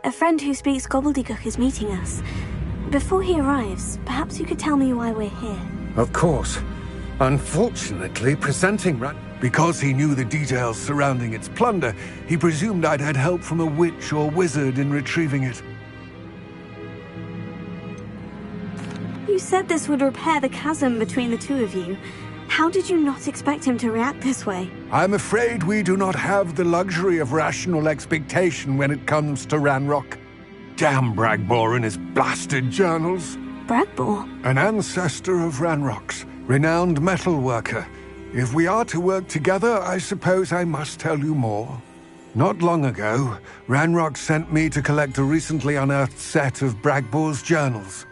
A friend who speaks gobbledygook is meeting us. Before he arrives, perhaps you could tell me why we're here. Of course. Unfortunately, presenting because he knew the details surrounding its plunder, he presumed I'd had help from a witch or wizard in retrieving it. You said this would repair the chasm between the two of you. How did you not expect him to react this way? I'm afraid we do not have the luxury of rational expectation when it comes to Ranrock. Damn Bragbor and his blasted journals. Bragbor? An ancestor of Ranrock's, renowned metal worker. If we are to work together, I suppose I must tell you more. Not long ago, Ranrock sent me to collect a recently unearthed set of Bragbor's journals.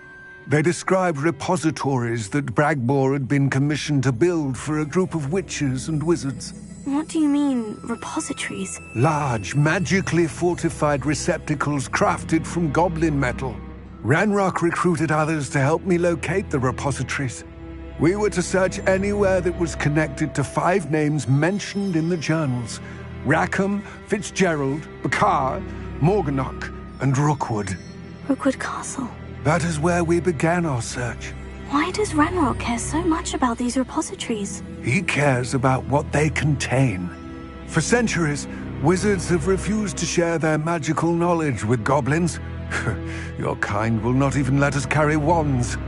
They described repositories that Bragbor had been commissioned to build for a group of witches and wizards. What do you mean, repositories? Large, magically fortified receptacles crafted from goblin metal. Ranrock recruited others to help me locate the repositories. We were to search anywhere that was connected to 5 names mentioned in the journals: Rackham, Fitzgerald, Bakar, Morganach, and Rookwood. Rookwood Castle. That is where we began our search. Why does Ranrock care so much about these repositories? He cares about what they contain. For centuries, wizards have refused to share their magical knowledge with goblins. Your kind will not even let us carry wands.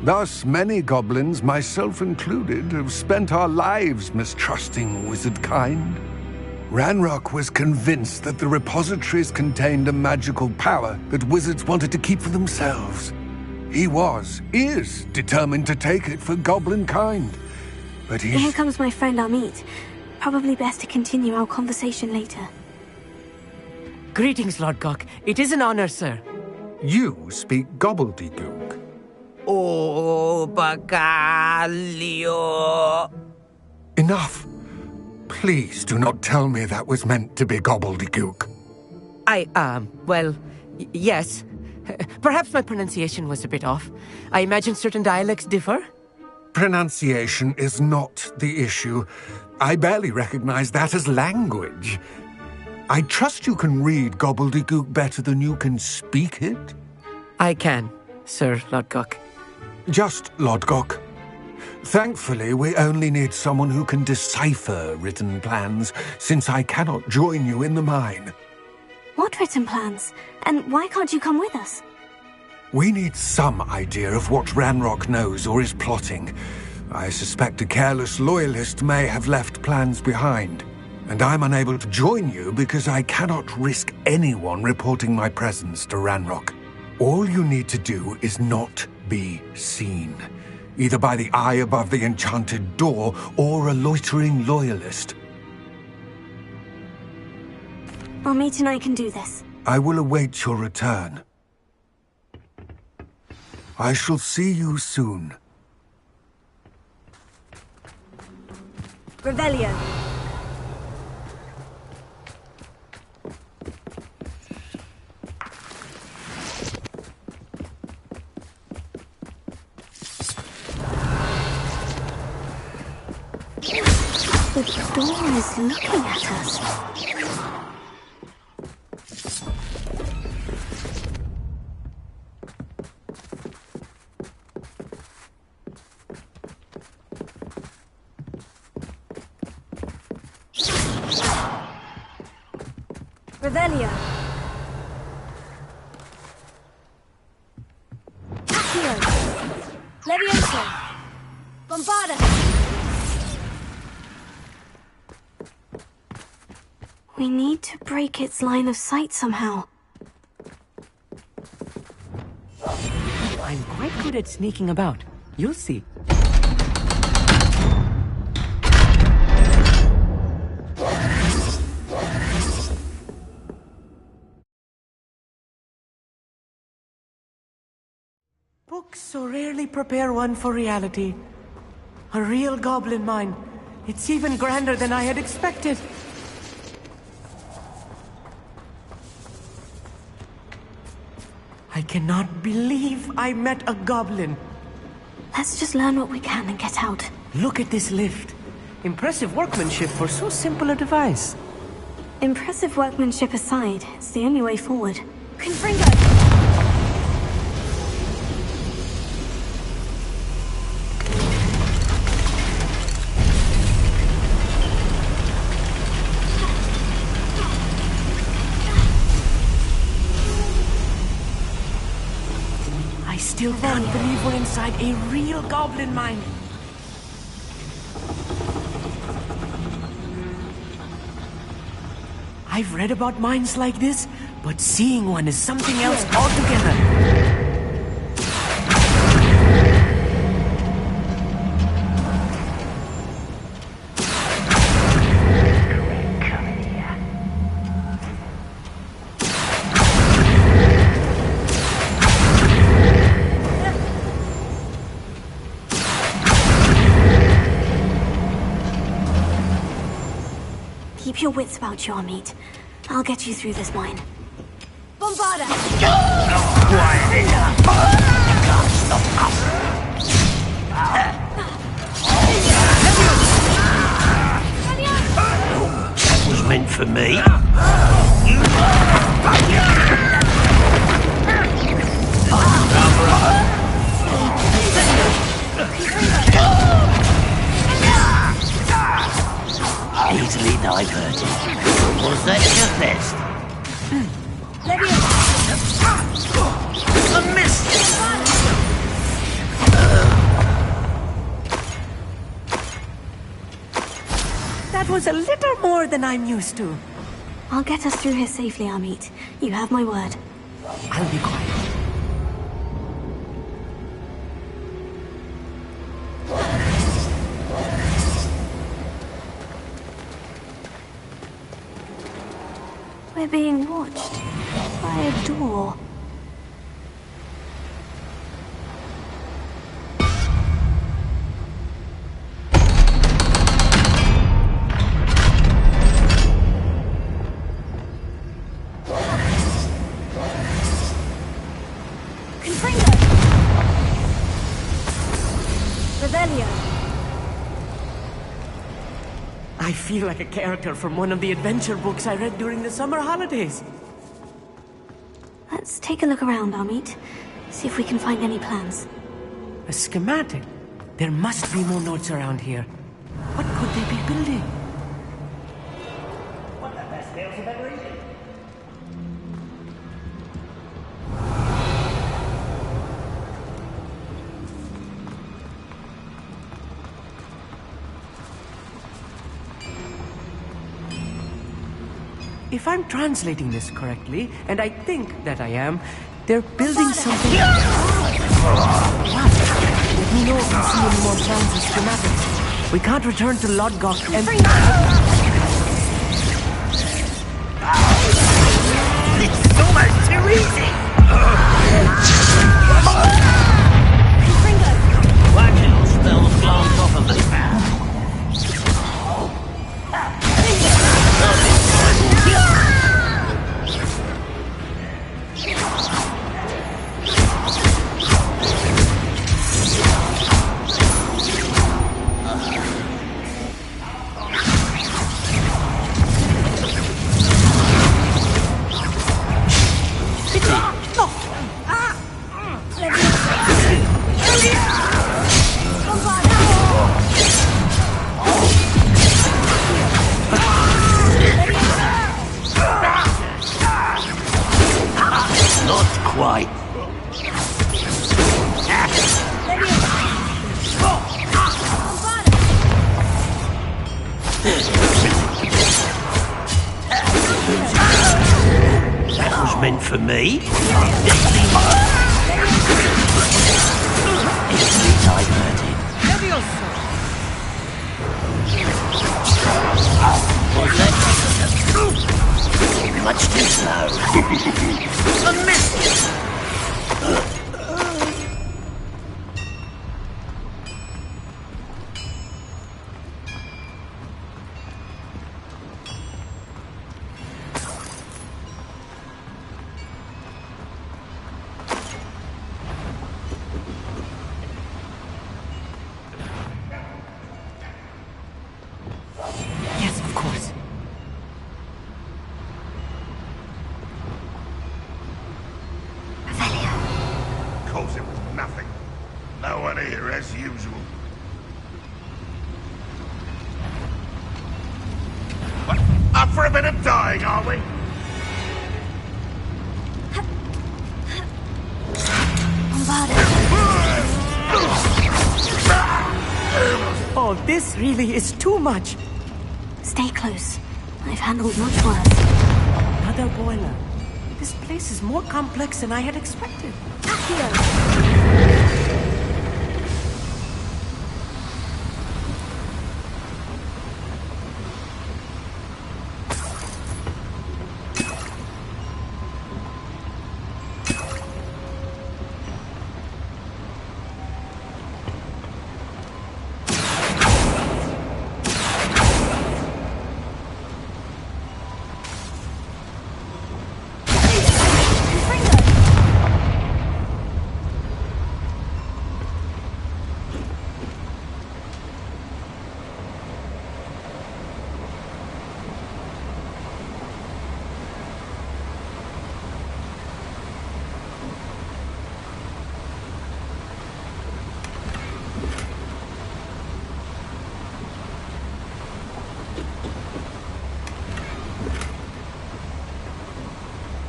Thus, many goblins, myself included, have spent our lives mistrusting wizard kind. Ranrock was convinced that the repositories contained a magical power that wizards wanted to keep for themselves. He is determined to take it for goblin kind. But Here comes my friend Amit. Probably best to continue our conversation later. Greetings, Lord Gok. It is an honor, sir. You speak gobbledygook. Oh, Bacalio. Enough. Please do not tell me that was meant to be gobbledygook. Well, yes. Perhaps my pronunciation was a bit off. I imagine certain dialects differ? Pronunciation is not the issue. I barely recognize that as language. I trust you can read gobbledygook better than you can speak it? I can, Sir Lord Gok. Just Lord Gok. Thankfully, we only need someone who can decipher written plans, since I cannot join you in the mine. What written plans? And why can't you come with us? We need some idea of what Ranrock knows or is plotting. I suspect a careless loyalist may have left plans behind. And I'm unable to join you because I cannot risk anyone reporting my presence to Ranrock. All you need to do is not be seen, either by the eye above the enchanted door or a loitering loyalist. Amit and I can do this. I will await your return. I shall see you soon. Revelio. The door is looking at us. Revelio. Accio. Levioso. Bombarda. We need to break its line of sight somehow. I'm quite good at sneaking about. You'll see. Books so rarely prepare one for reality. A real goblin mine. It's even grander than I had expected. I cannot believe I met a goblin. Let's just learn what we can and get out. Look at this lift. Impressive workmanship for so simple a device. Impressive workmanship aside, it's the only way forward. Confringo! I still can't believe we're inside a real goblin mine. I've read about mines like this, but seeing one is something else altogether. Keep your wits about you, Amit. I'll get you through this mine. Bombarda! Quiet enough! You can't stop us! That was meant for me. Easily diverted. Was that your best? A miss! That was a little more than I'm used to. I'll get us through here safely, Amit. You have my word. I'll be quiet. We're being watched by a door. Confringo! Revelio! I feel like a character from one of the adventure books I read during the summer holidays. Let's take a look around, Amit. See if we can find any plans. A schematic? There must be more notes around here. What could they be building? What the best meals you've ever eaten? If I'm translating this correctly, and I think that I am, they're building something. Wow. Let me know if you see any more plans or schematics. We can't return to Lodgok and... It's almost too easy! Why do your spells glance off of me? Quite. That was meant for me. Easily diverted. Was that much too slow? A miss! Yes, of course. usual. Up for a bit of dying, are we? Oh, this really is too much. Stay close. I've handled much worse. Another boiler. This place is more complex than I had expected.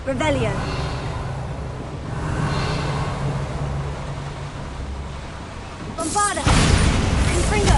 Revelio. Bombarda. Confringo.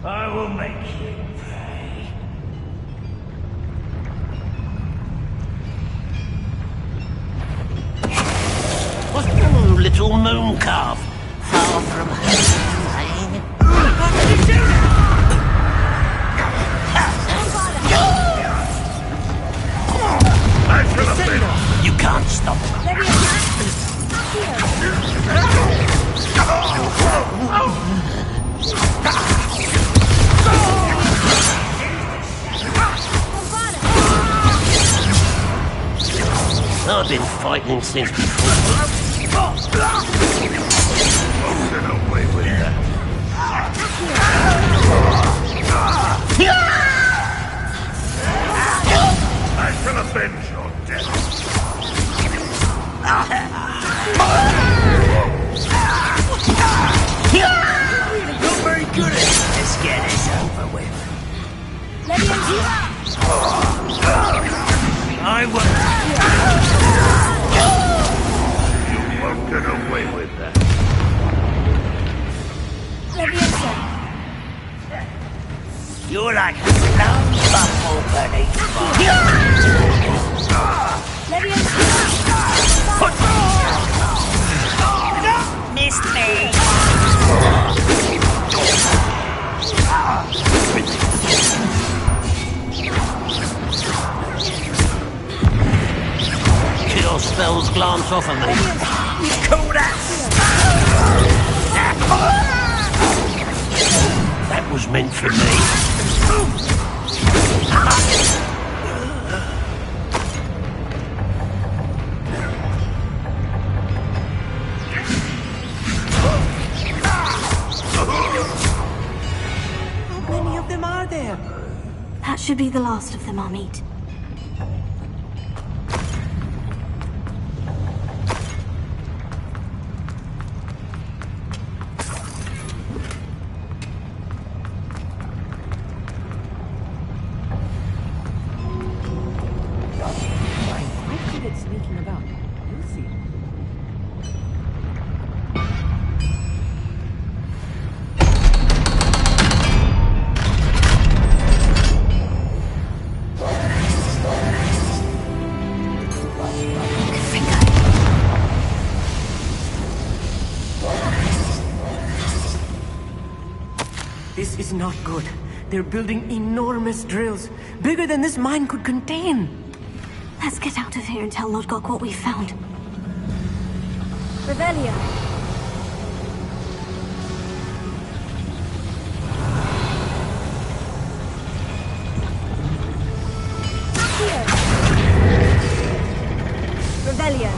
I will make you pay. Oh, little moon calf, far from home. You can't stop I've been fighting since before. Get away with that. I shall avenge your death. Not very good at it. Let's get this over with. I will. You won't get away with that. You're like a slow bumblebee. Kill spells glance off of me. Cool that! That was meant for me. How many of them are there? That should be the last of them I'll meet. Why did it sneaking about? You'll see. This is not good. They're building enormous drills, bigger than this mine could contain. Let's get out of here and tell Lodgok what we found. Revelio. Revelio.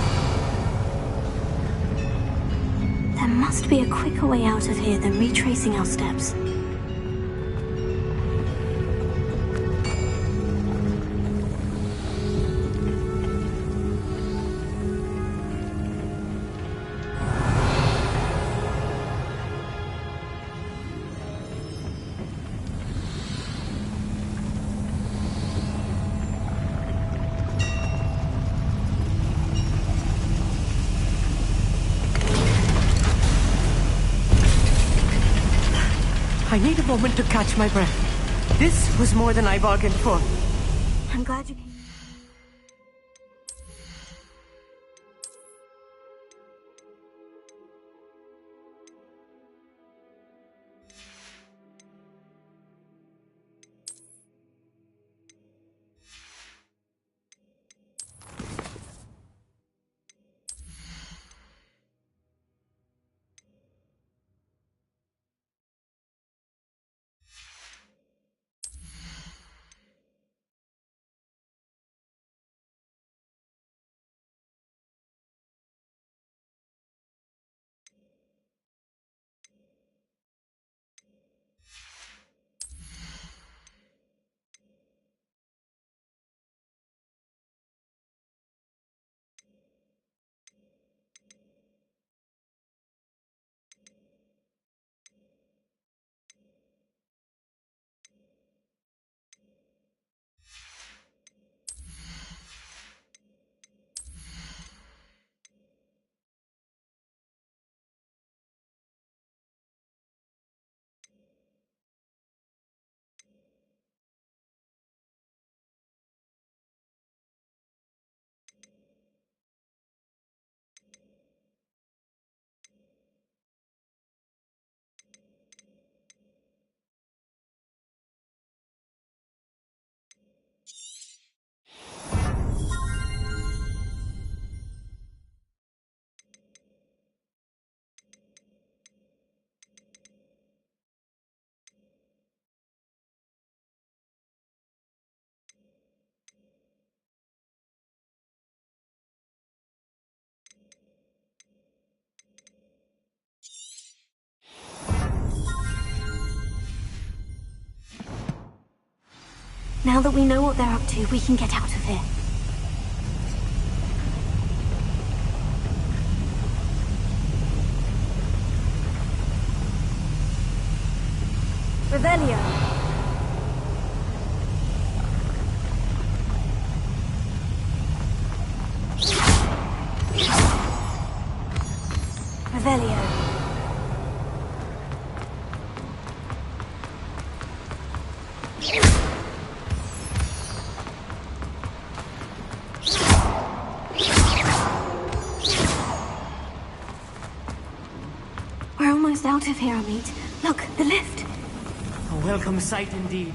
There must be a quicker way out of here than retracing our steps. I need a moment to catch my breath. This was more than I bargained for. I'm glad you came. Now that we know what they're up to, we can get out of here. Revelio. Revelio. out of here, Amit. Look, the lift. A welcome sight indeed.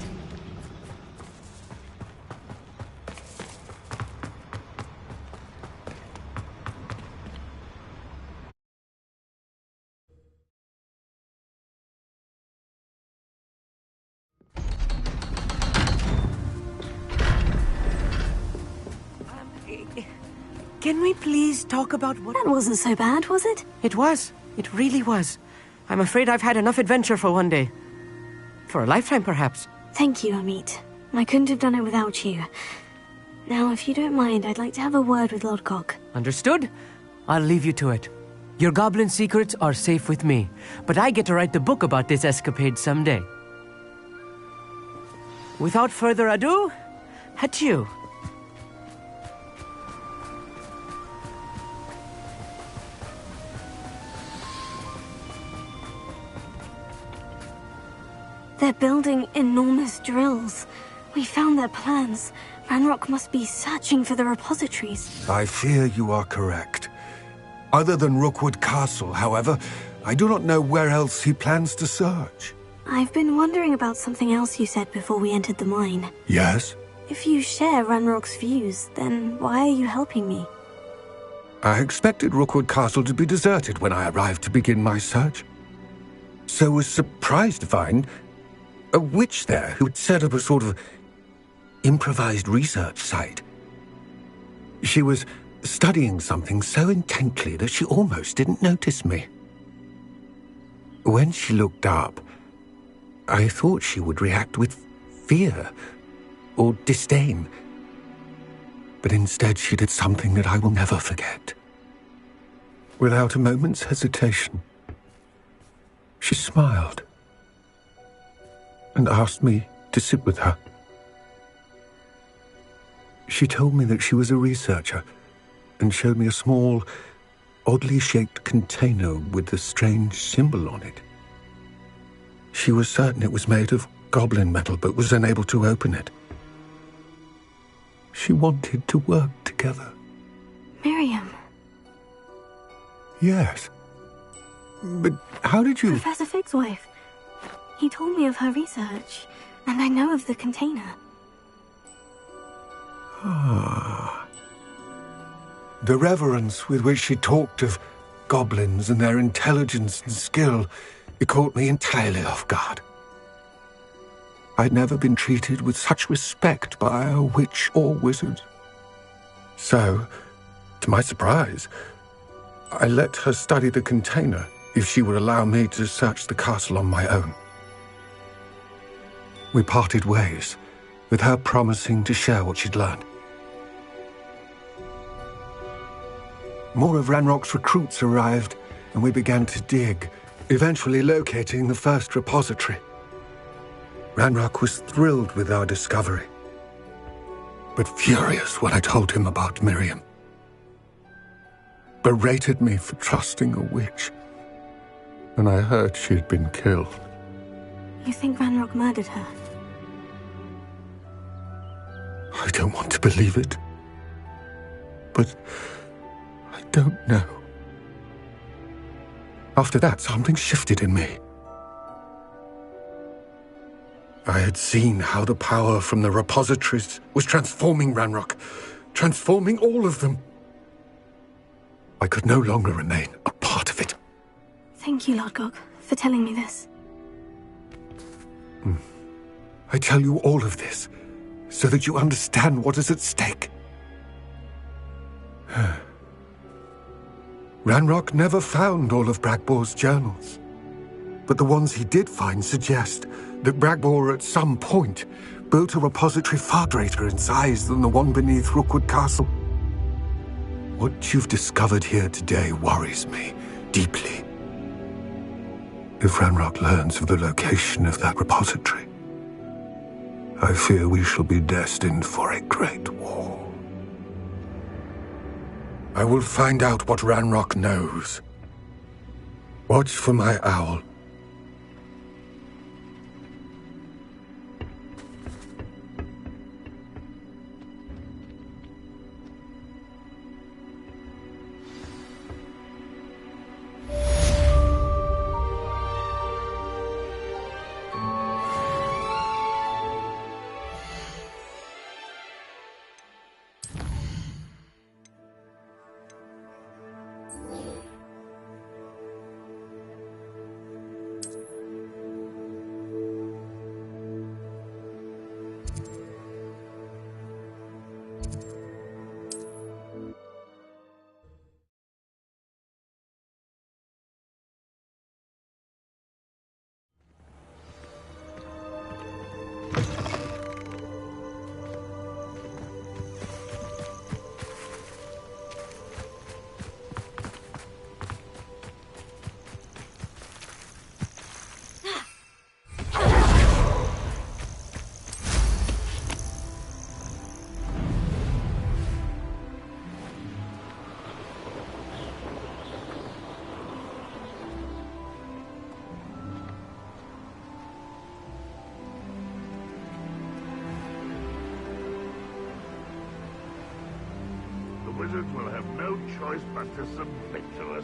Can we please talk about what... That wasn't so bad, was it? It was. It really was. I'm afraid I've had enough adventure for one day. For a lifetime, perhaps. Thank you, Amit. I couldn't have done it without you. Now, if you don't mind, I'd like to have a word with Lodgok. Understood? I'll leave you to it. Your goblin secrets are safe with me, but I get to write the book about this escapade someday. Without further ado, adieu. They're building enormous drills. We found their plans. Ranrock must be searching for the repositories. I fear you are correct. Other than Rookwood Castle, however, I do not know where else he plans to search. I've been wondering about something else you said before we entered the mine. Yes? If you share Ranrock's views, then why are you helping me? I expected Rookwood Castle to be deserted when I arrived to begin my search. So was surprised to find a witch there who had set up a sort of improvised research site. She was studying something so intently that she almost didn't notice me. When she looked up, I thought she would react with fear or disdain. But instead she did something that I will never forget. Without a moment's hesitation, she smiled and asked me to sit with her. She told me that she was a researcher and showed me a small, oddly shaped container with a strange symbol on it. She was certain it was made of goblin metal, but was unable to open it. She wanted to work together. Miriam. Yes. But how did you... Professor Fig's wife. He told me of her research, and I know of the container. Ah. The reverence with which she talked of goblins and their intelligence and skill, it caught me entirely off guard. I'd never been treated with such respect by a witch or wizard. So, to my surprise, I let her study the container if she would allow me to search the castle on my own. We parted ways, with her promising to share what she'd learned. More of Ranrock's recruits arrived, and we began to dig, eventually locating the first repository. Ranrock was thrilled with our discovery, but furious when I told him about Miriam. Berated me for trusting a witch, and I heard she had been killed. You think Ranrock murdered her? I don't want to believe it, but I don't know. After that, something shifted in me. I had seen how the power from the repositories was transforming Ranrock, transforming all of them. I could no longer remain a part of it. Thank you, Lodgok, for telling me this. I tell you all of this so that you understand what is at stake. Ranrock never found all of Bragbor's journals, but the ones he did find suggest that Bragbor at some point built a repository far greater in size than the one beneath Rookwood Castle. What you've discovered here today worries me deeply. If Ranrock learns of the location of that repository, I fear we shall be destined for a great war. I will find out what Ranrock knows. Watch for my owl. wizards will have no choice but to submit to us.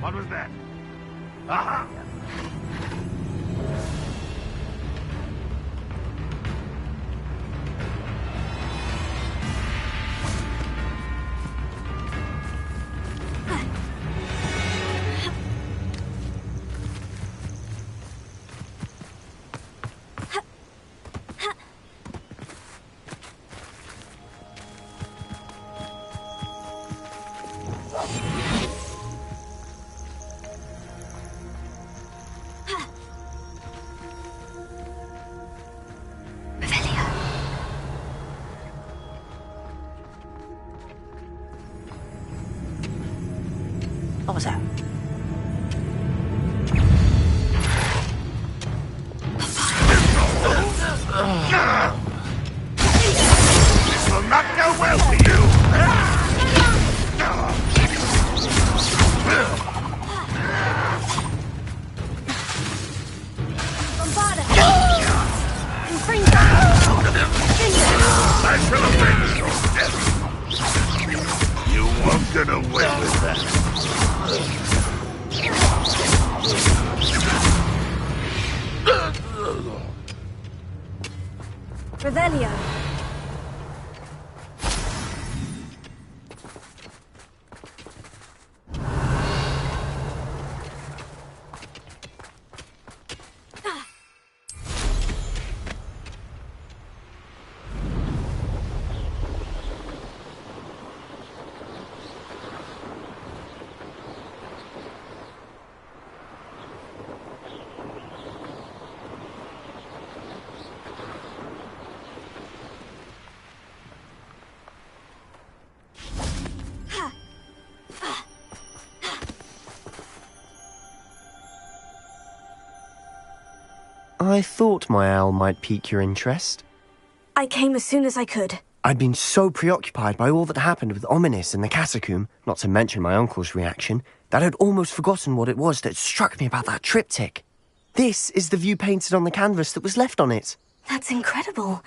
What was that? Aha! What was that? This will not go well for you! Bombarda! I shall avenge your death! You won't get away with that. Revelio. I thought my owl might pique your interest. I came as soon as I could. I'd been so preoccupied by all that happened with Ominis and the catacomb, not to mention my uncle's reaction, that I'd almost forgotten what it was that struck me about that triptych. This is the view painted on the canvas that was left on it. That's incredible.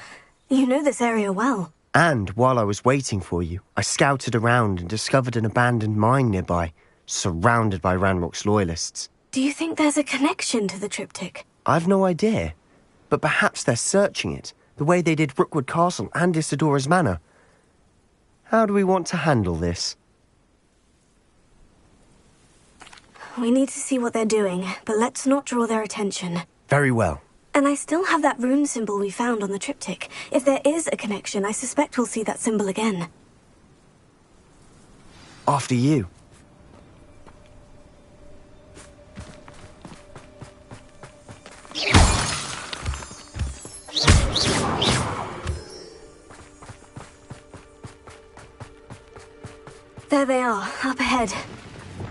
You know this area well. And while I was waiting for you, I scouted around and discovered an abandoned mine nearby, surrounded by Ranrock's loyalists. Do you think there's a connection to the triptych? I've no idea, but perhaps they're searching it, the way they did Rookwood Castle and Isidora's Manor. How do we want to handle this? We need to see what they're doing, but let's not draw their attention. Very well. And I still have that rune symbol we found on the triptych. If there is a connection, I suspect we'll see that symbol again. After you. There they are, up ahead.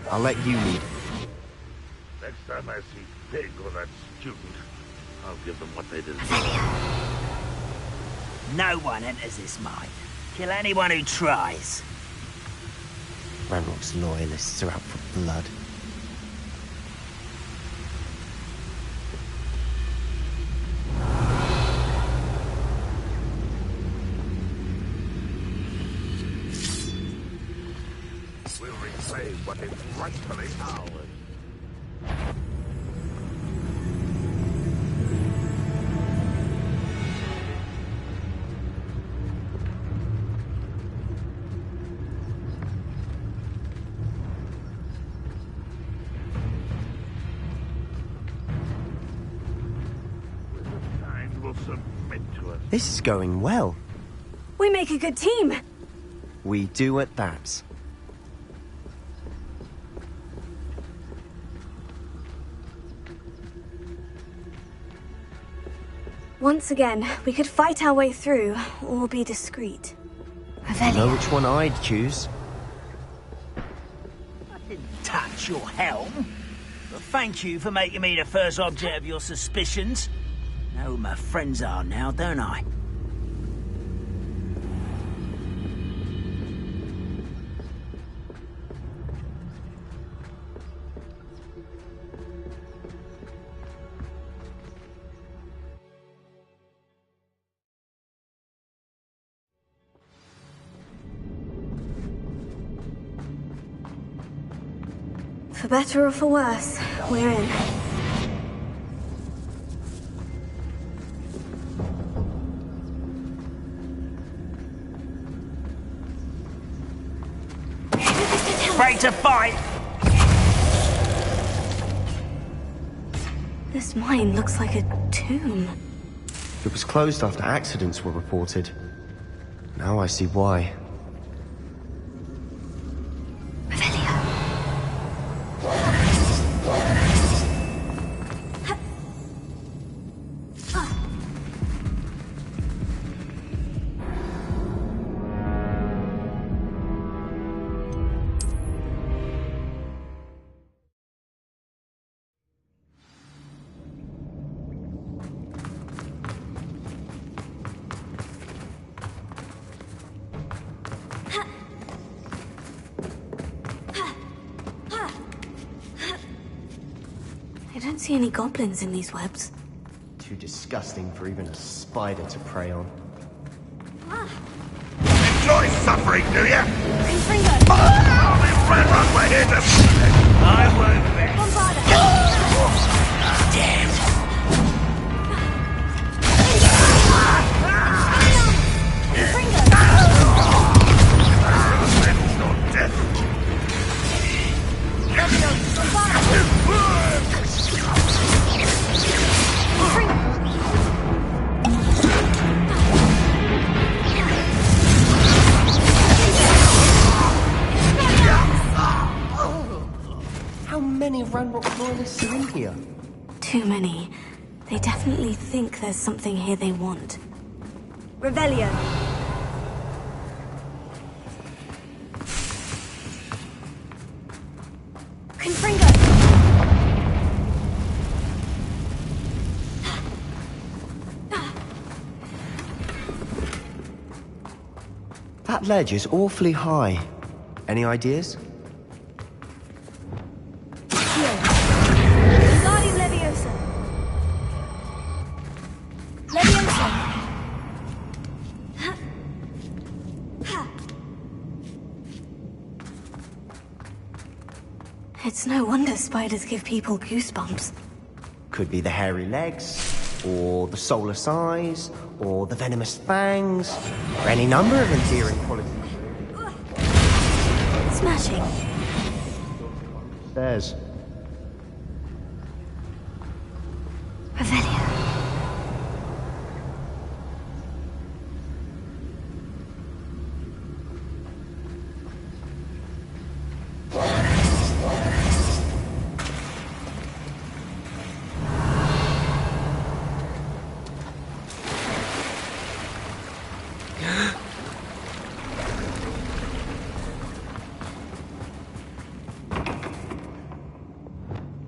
I'll let you lead. Next time I see Pig or that student, I'll give them what they deserve. No one enters this mine. Kill anyone who tries. Ranrock's loyalists are out for blood. We'll reclaim what is rightfully ours. Will submit to us. This is going well. We make a good team. We do at that. Once again, we could fight our way through, or be discreet. I know which one I'd choose. I didn't touch your helm. But thank you for making me the first object of your suspicions. Know who my friends are now, don't I? For better or for worse, we're in. Ready to fight! This mine looks like a tomb. It was closed after accidents were reported. Now I see why. I don't see any goblins in these webs. Too disgusting for even a spider to prey on. Enjoy suffering, do ya? Confringo! Run, we're here to... I won't bet. Damn! Not death. How many Ranrock loyalists are in here? Too many. They definitely think there's something here they want. Revelio. Confringo. That ledge is awfully high. Any ideas? Wingardium Leviosa. Leviosa. It's no wonder spiders give people goosebumps. Could be the hairy legs, or the soulless eyes, or the venomous fangs, or any number of endearing qualities. Smashing. There's. Revelio.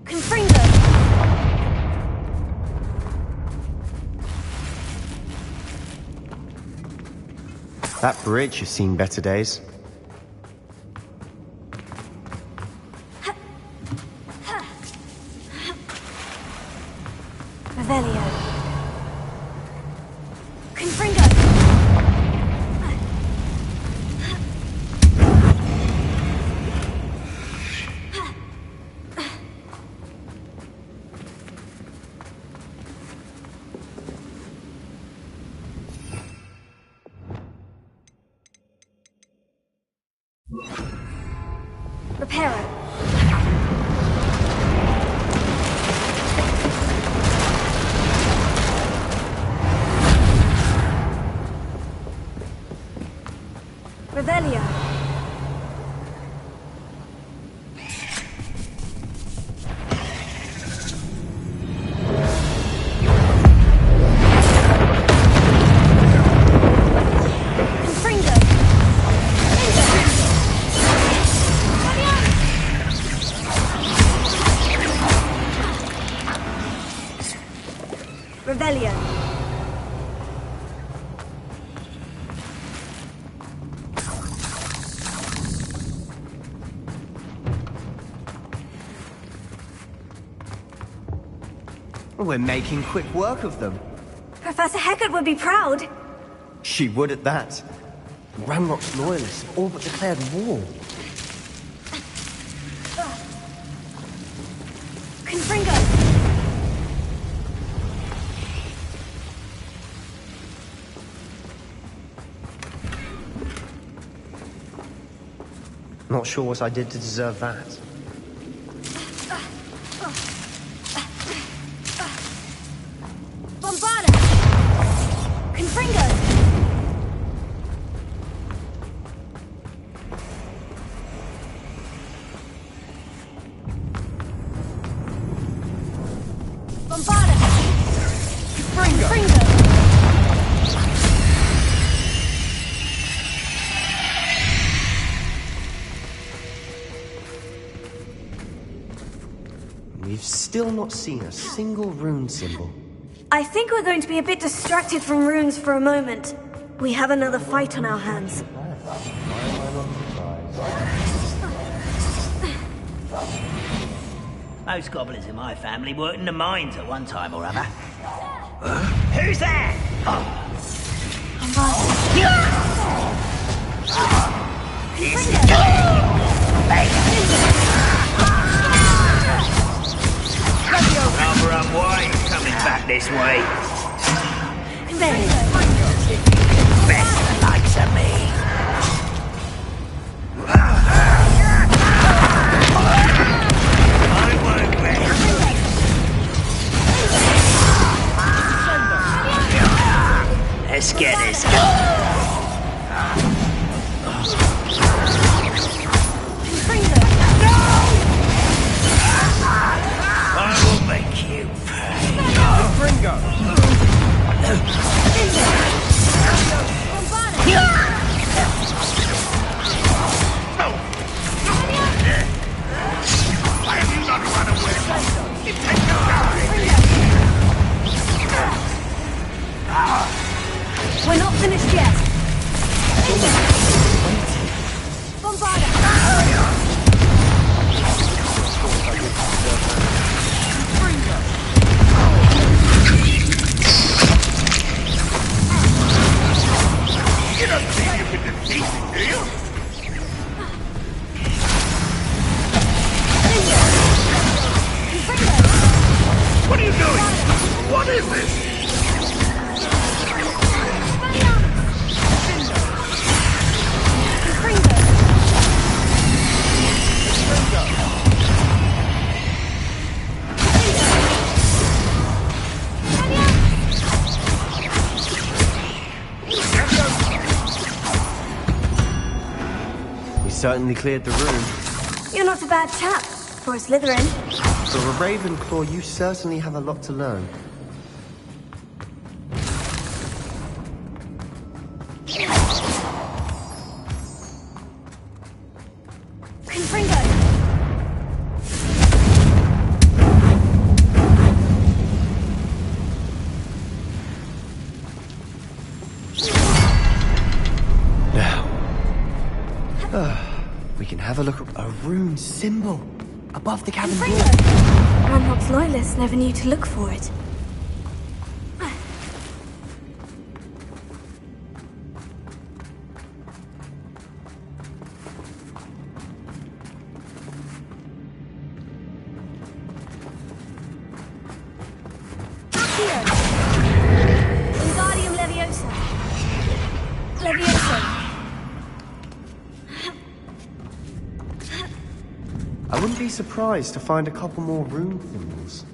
Confringo. That bridge has seen better days. Revelio. Confringo. Reparo. Revelio. Confringo. Revelio. We're making quick work of them. Professor Heckert would be proud. She would at that. Ranrock's loyalists have all but declared war. Not sure what I did to deserve that. Bombarda! Confringo! Bombarda! Confringo! We've still not seen a single rune symbol. I think we're going to be a bit distracted from runes for a moment. We have another fight on our hands. Most goblins in my family worked in the mines at one time or other. Who's that? Rather unwise coming back this way. Best the likes of me. I won't rest. Let's get this going. I will make you pay. Confringo! Why have you not run away? You take your We're not finished yet. Bombarda! You don't think you've been defeated, do you? What are you doing? What is this? We certainly cleared the room. You're not a bad chap for a Slytherin. For a Ravenclaw, you certainly have a lot to learn. Confringo! Now, we can have a look at a rune symbol above the cabin door. Ranrock's loyalists never knew to look for it. Wingardium Leviosa. Leviosa. I wouldn't be surprised to find a couple more rune symbols.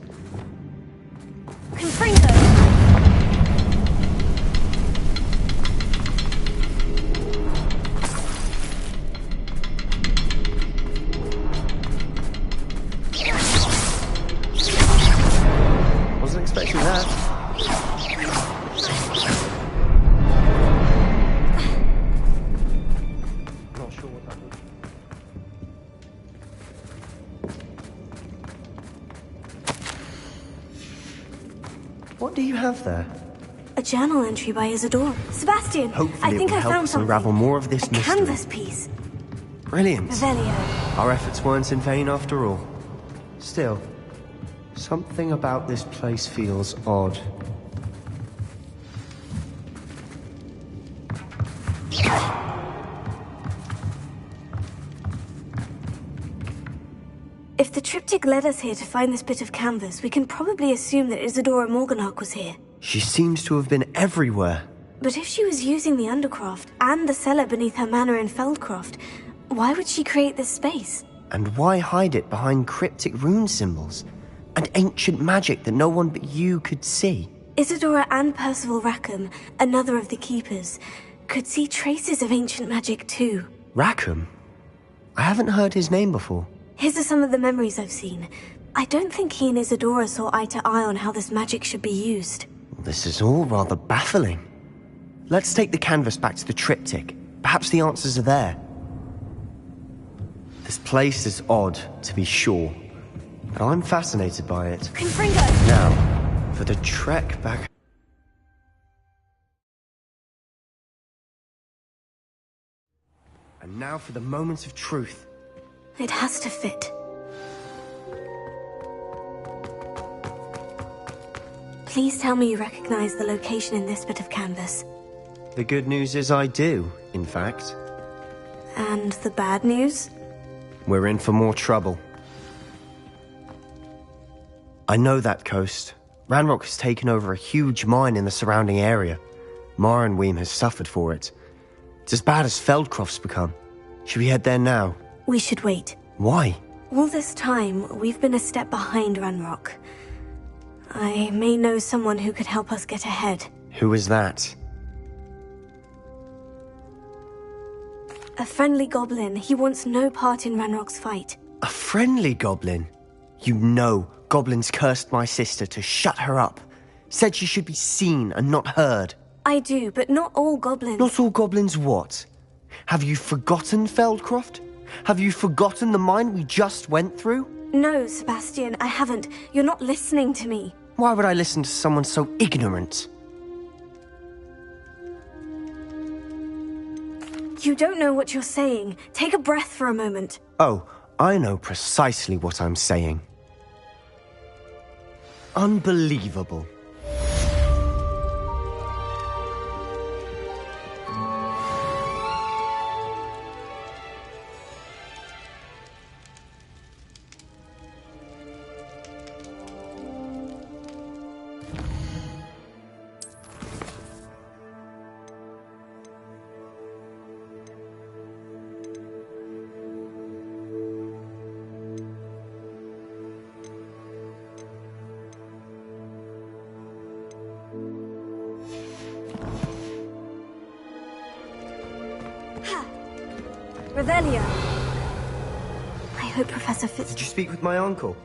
Confringo. Wasn't expecting that. Not sure what that was. What do you have there? A journal entry by Isidore. Sebastian, Hopefully I think it will I help found us something. unravel more of this A mystery. canvas piece. Brilliant. Revelio. Our efforts weren't in vain after all. Still, something about this place feels odd. If the triptych led us here to find this bit of canvas, we can probably assume that Isadora Morganach was here. She seems to have been everywhere. But if she was using the Undercroft and the cellar beneath her manor in Feldcroft, Why would she create this space? And why hide it behind cryptic rune symbols and ancient magic that no one but you could see? Isadora and Percival Rackham, another of the Keepers, could see traces of ancient magic too. Rackham? I haven't heard his name before. His are some of the memories I've seen. I don't think he and Isadora saw eye to eye on how this magic should be used. This is all rather baffling. Let's take the canvas back to the triptych. Perhaps the answers are there. This place is odd, to be sure, but I'm fascinated by it. Confringo! Now, for the trek back... And now for the moment of truth. It has to fit. Please tell me you recognize the location in this bit of canvas. The good news is I do, in fact. And the bad news? We're in for more trouble. I know that coast. Ranrock has taken over a huge mine in the surrounding area. Marrenweem has suffered for it. It's as bad as Feldcroft's become. Should we head there now? We should wait. Why? All this time, we've been a step behind Ranrock. I may know someone who could help us get ahead. Who is that? A friendly goblin. He wants no part in Ranrock's fight. A friendly goblin? You know goblins cursed my sister to shut her up. Said she should be seen and not heard. I do, but not all goblins. Not all goblins what? Have you forgotten Feldcroft? Have you forgotten the mine we just went through? No, Sebastian, I haven't. You're not listening to me. Why would I listen to someone so ignorant? You don't know what you're saying. Take a breath for a moment. Oh, I know precisely what I'm saying. Unbelievable. Revelio. I hope Professor Fitz... Did you speak with my uncle?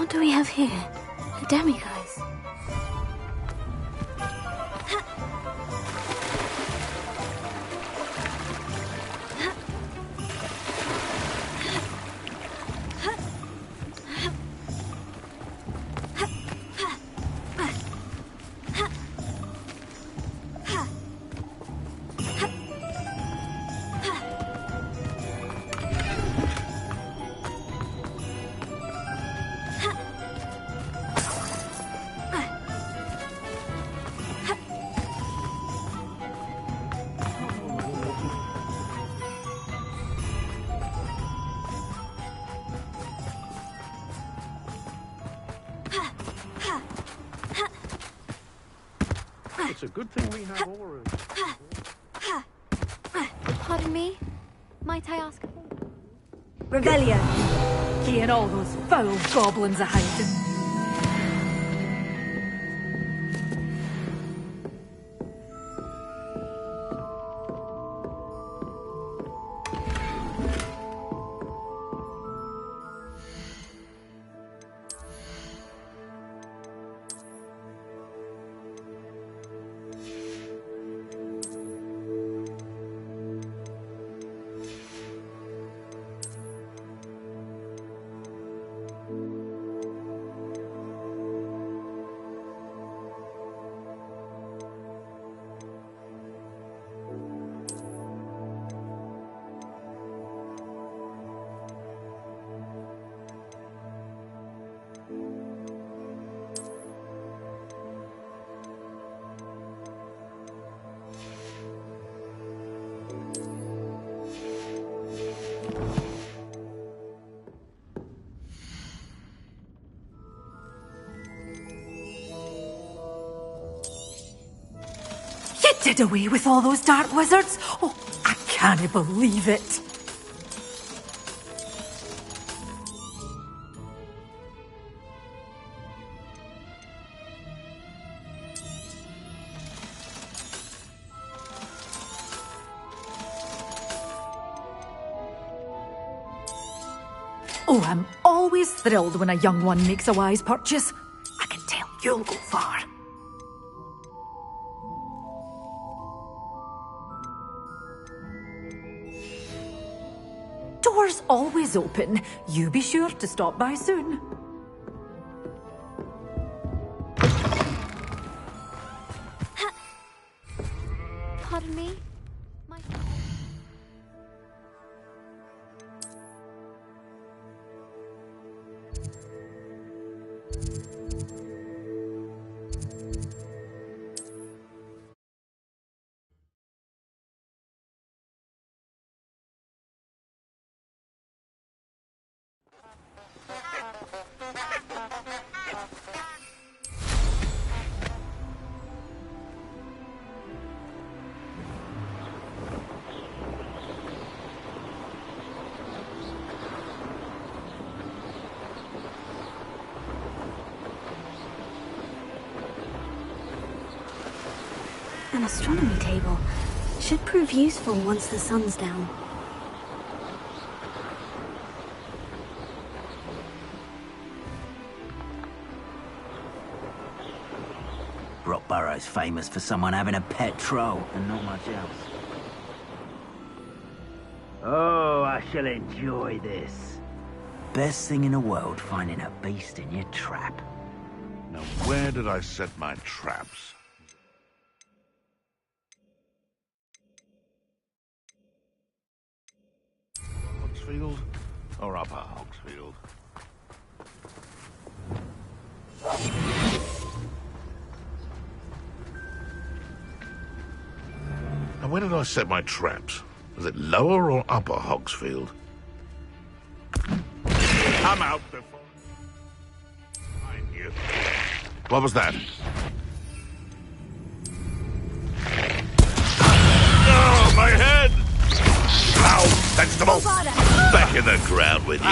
What do we have here? A demiguise. It's a good thing we have all of... Pardon me? Might I ask a favor? Revelio. He and all those foul goblins are hiding. You did away with all those dark wizards? Oh, I can't believe it. Oh, I'm always thrilled when a young one makes a wise purchase. I can tell you'll go far. Doors always open. You be sure to stop by soon. Pardon me? An astronomy table. Should prove useful once the sun's down. Rockborough's famous for someone having a pet troll and not much else. Oh, I shall enjoy this. Best thing in the world, finding a beast in your trap. Now, where did I set my traps? Hogsfield or Upper Hogsfield? Now, where did I set my traps? Was it Lower or Upper Hogsfield? I'm out before I knew. What was that? Oh, my head! Ow, vegetables! Back in the ground with you.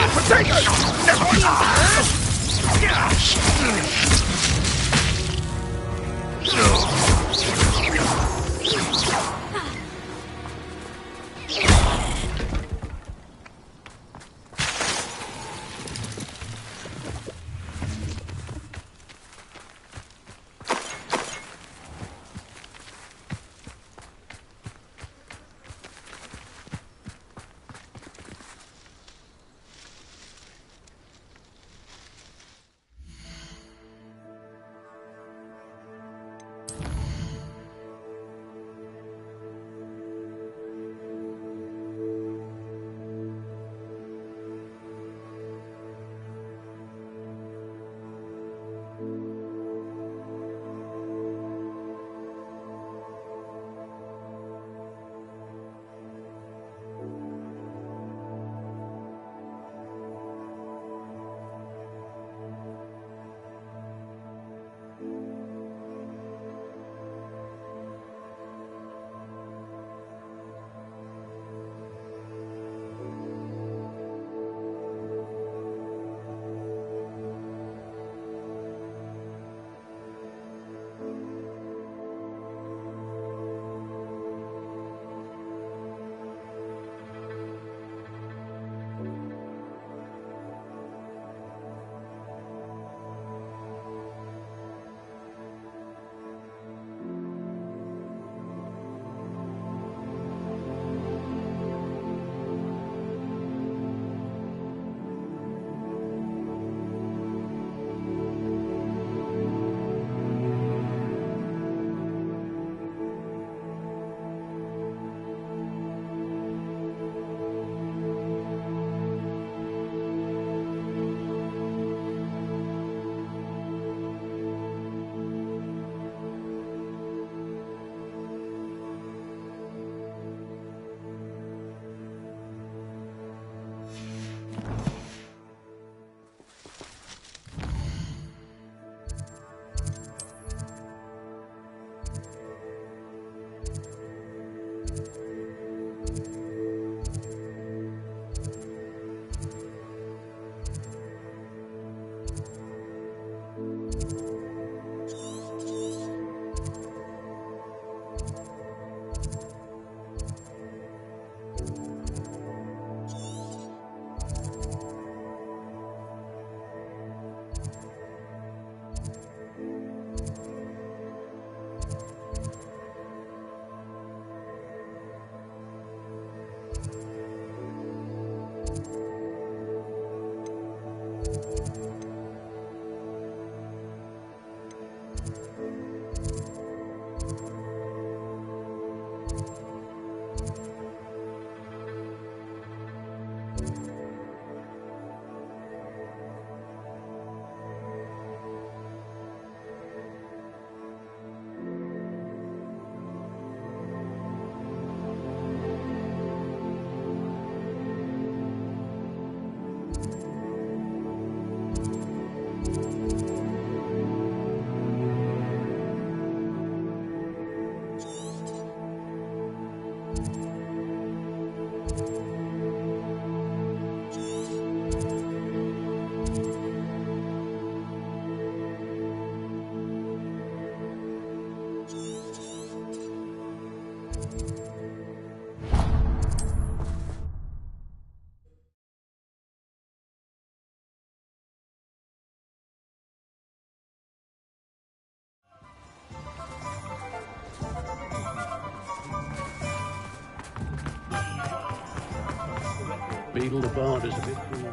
Beetle the Bard is a bit cool.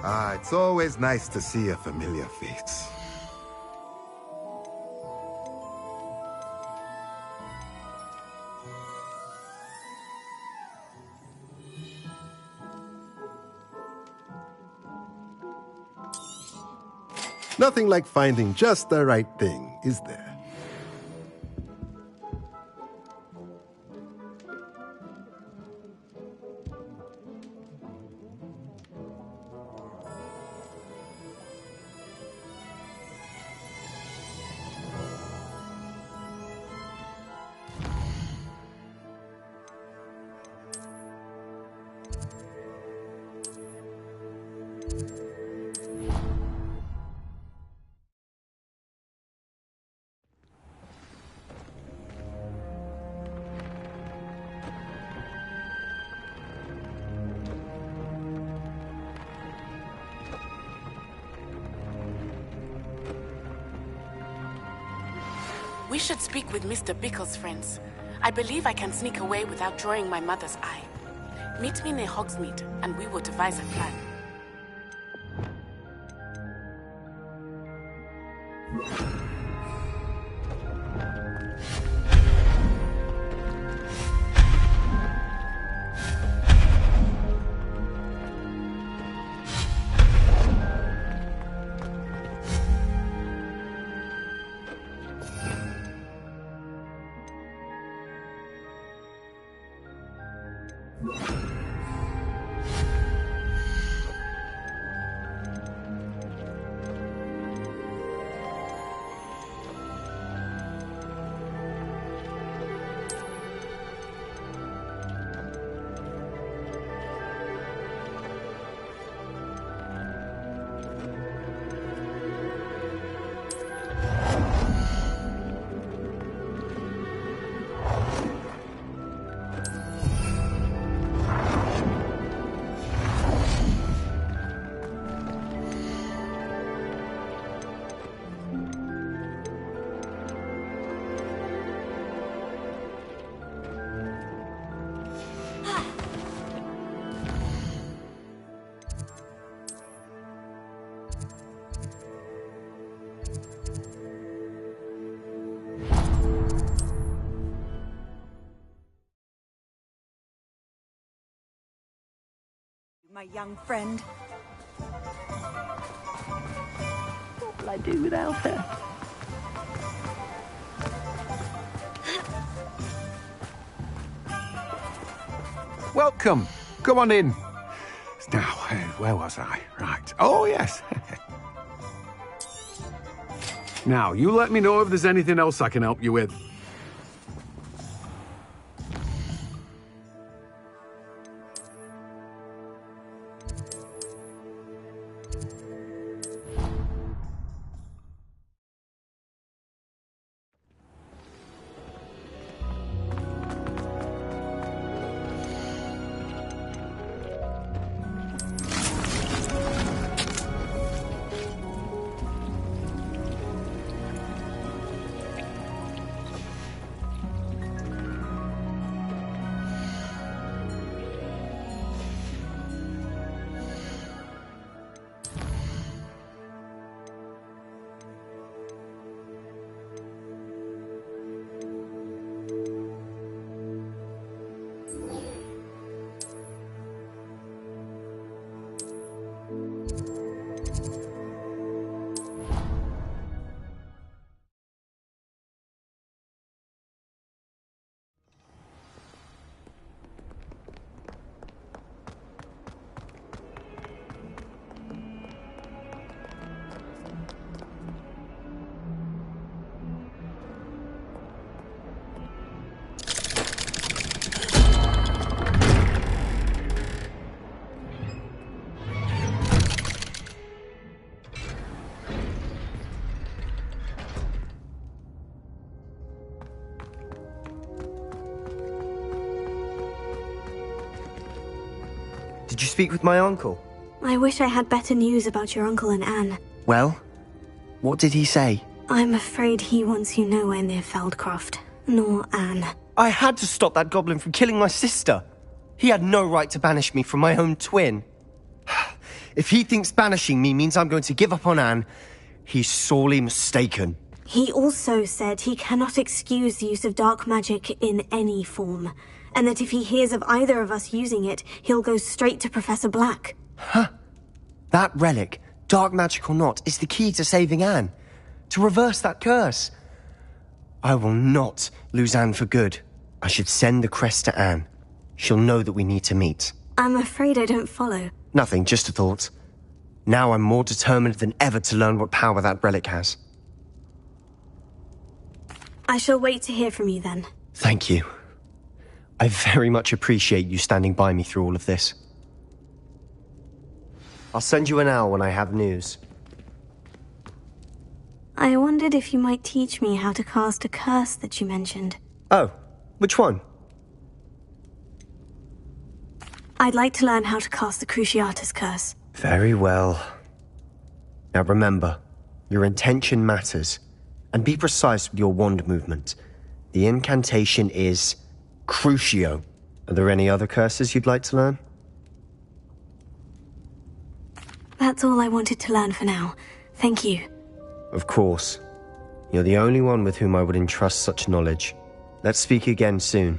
Ah, it's always nice to see a familiar face. Nothing like finding just the right thing, is there? We should speak with Mr. Bickle's friends. I believe I can sneak away without drawing my mother's eye. Meet me near Hogsmeade, and we will devise a plan. My young friend. What will I do without her? Welcome. Come on in. Now, where was I? Right. Oh, yes. Now, you let me know if there's anything else I can help you with. Did you speak with my uncle? I wish I had better news about your uncle and Anne. Well, what did he say? I'm afraid he wants you nowhere near Feldcroft, nor Anne. I had to stop that goblin from killing my sister. He had no right to banish me from my own twin. If he thinks banishing me means I'm going to give up on Anne, he's sorely mistaken. He also said he cannot excuse the use of dark magic in any form, and that if he hears of either of us using it, he'll go straight to Professor Black. Huh? That relic, dark magic or not, is the key to saving Anne. To reverse that curse. I will not lose Anne for good. I should send the crest to Anne. She'll know that we need to meet. I'm afraid I don't follow. Nothing, just a thought. Now I'm more determined than ever to learn what power that relic has. I shall wait to hear from you then. Thank you. I very much appreciate you standing by me through all of this. I'll send you an owl when I have news. I wondered if you might teach me how to cast a curse that you mentioned. Oh, which one? I'd like to learn how to cast the Cruciatus curse. Very well. Now remember, your intention matters, and be precise with your wand movement. The incantation is Crucio. Are there any other curses you'd like to learn? That's all I wanted to learn for now. Thank you. Of course. You're the only one with whom I would entrust such knowledge. Let's speak again soon.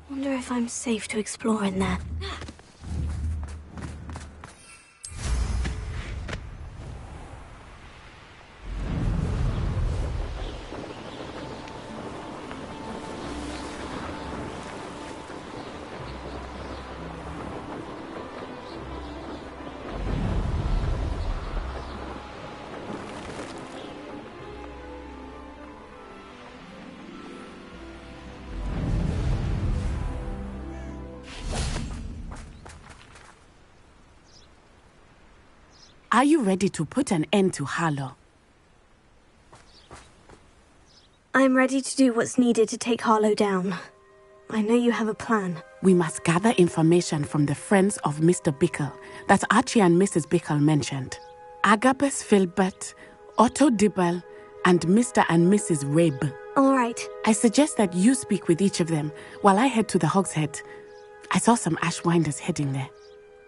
Wonder if I'm safe to explore in there. Are you ready to put an end to Harlow? I'm ready to do what's needed to take Harlow down. I know you have a plan. We must gather information from the friends of Mr. Bickle that Archie and Mrs. Bickle mentioned. Agabus Filbert, Otto Dibble, and Mr. and Mrs. Rabe. All right. I suggest that you speak with each of them while I head to the Hogshead. I saw some Ashwinders heading there.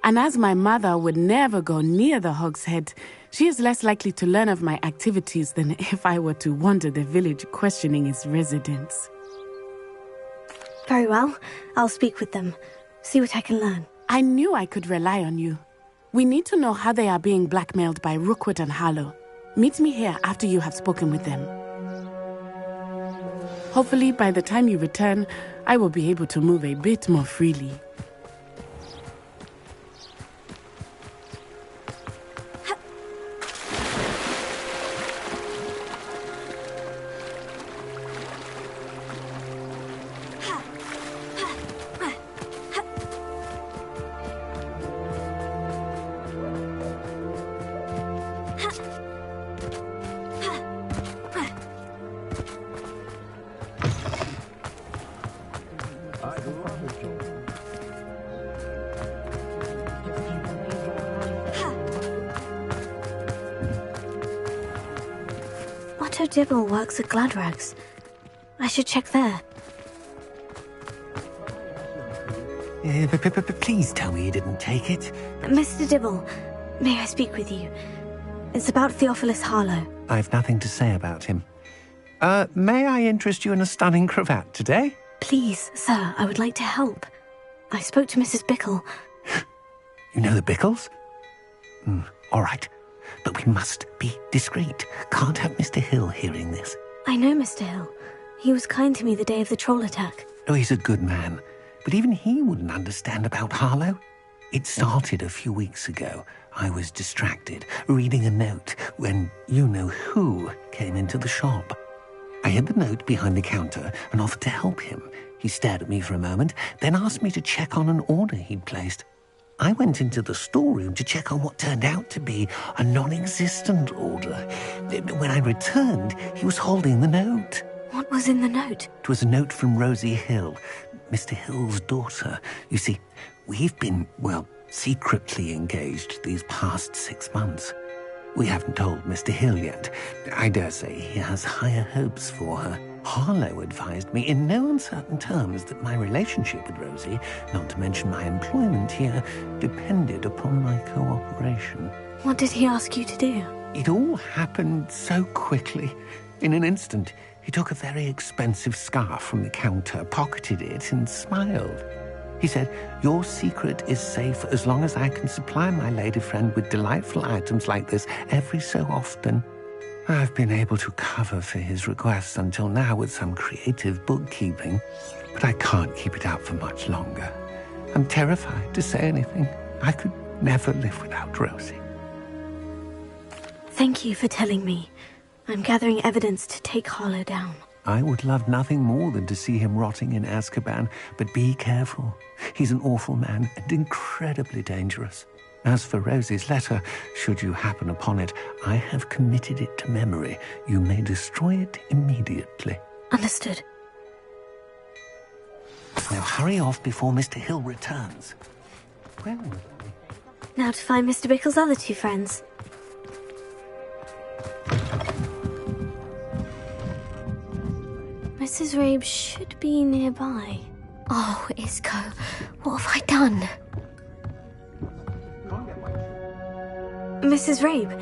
And as my mother would never go near the Hog's Head, she is less likely to learn of my activities than if I were to wander the village questioning its residents. Very well. I'll speak with them. See what I can learn. I knew I could rely on you. We need to know how they are being blackmailed by Rookwood and Harlow. Meet me here after you have spoken with them. Hopefully, by the time you return, I will be able to move a bit more freely. Otto Dibble works at Gladrags. I should check there. Please tell me you didn't take it. Mr. Dibble, may I speak with you? It's about Theophilus Harlow. I've nothing to say about him. May I interest you in a stunning cravat today? Please, sir, I would like to help. I spoke to Mrs. Bickle. You know the Bickles? All right. But we must be discreet. Can't have Mr. Hill hearing this. I know Mr. Hill. He was kind to me the day of the troll attack. Oh, he's a good man. But even he wouldn't understand about Harlow. It started a few weeks ago. I was distracted, reading a note, when you-know-who came into the shop. I hid the note behind the counter and offered to help him. He stared at me for a moment, then asked me to check on an order he'd placed. I went into the storeroom to check on what turned out to be a non-existent order. When I returned, he was holding the note. What was in the note? It was a note from Rosie Hill, Mr. Hill's daughter. You see, we've been, secretly engaged these past 6 months. We haven't told Mr. Hill yet. I dare say he has higher hopes for her. Harlow advised me in no uncertain terms that my relationship with Rosie, not to mention my employment here, depended upon my cooperation. What did he ask you to do? It all happened so quickly. In an instant, he took a very expensive scarf from the counter, pocketed it, and smiled. He said, "Your secret is safe as long as I can supply my lady friend with delightful items like this every so often." I've been able to cover for his requests until now with some creative bookkeeping, but I can't keep it out for much longer. I'm terrified to say anything. I could never live without Rosie. Thank you for telling me. I'm gathering evidence to take Harlow down. I would love nothing more than to see him rotting in Azkaban, but be careful. He's an awful man and incredibly dangerous. As for Rosie's letter, should you happen upon it, I have committed it to memory. You may destroy it immediately. Understood. Now hurry off before Mr. Hill returns. Where were they? Now to find Mr. Bickle's other two friends. Mrs. Rabe should be nearby. Oh, Isco, what have I done? Mrs. Rabe,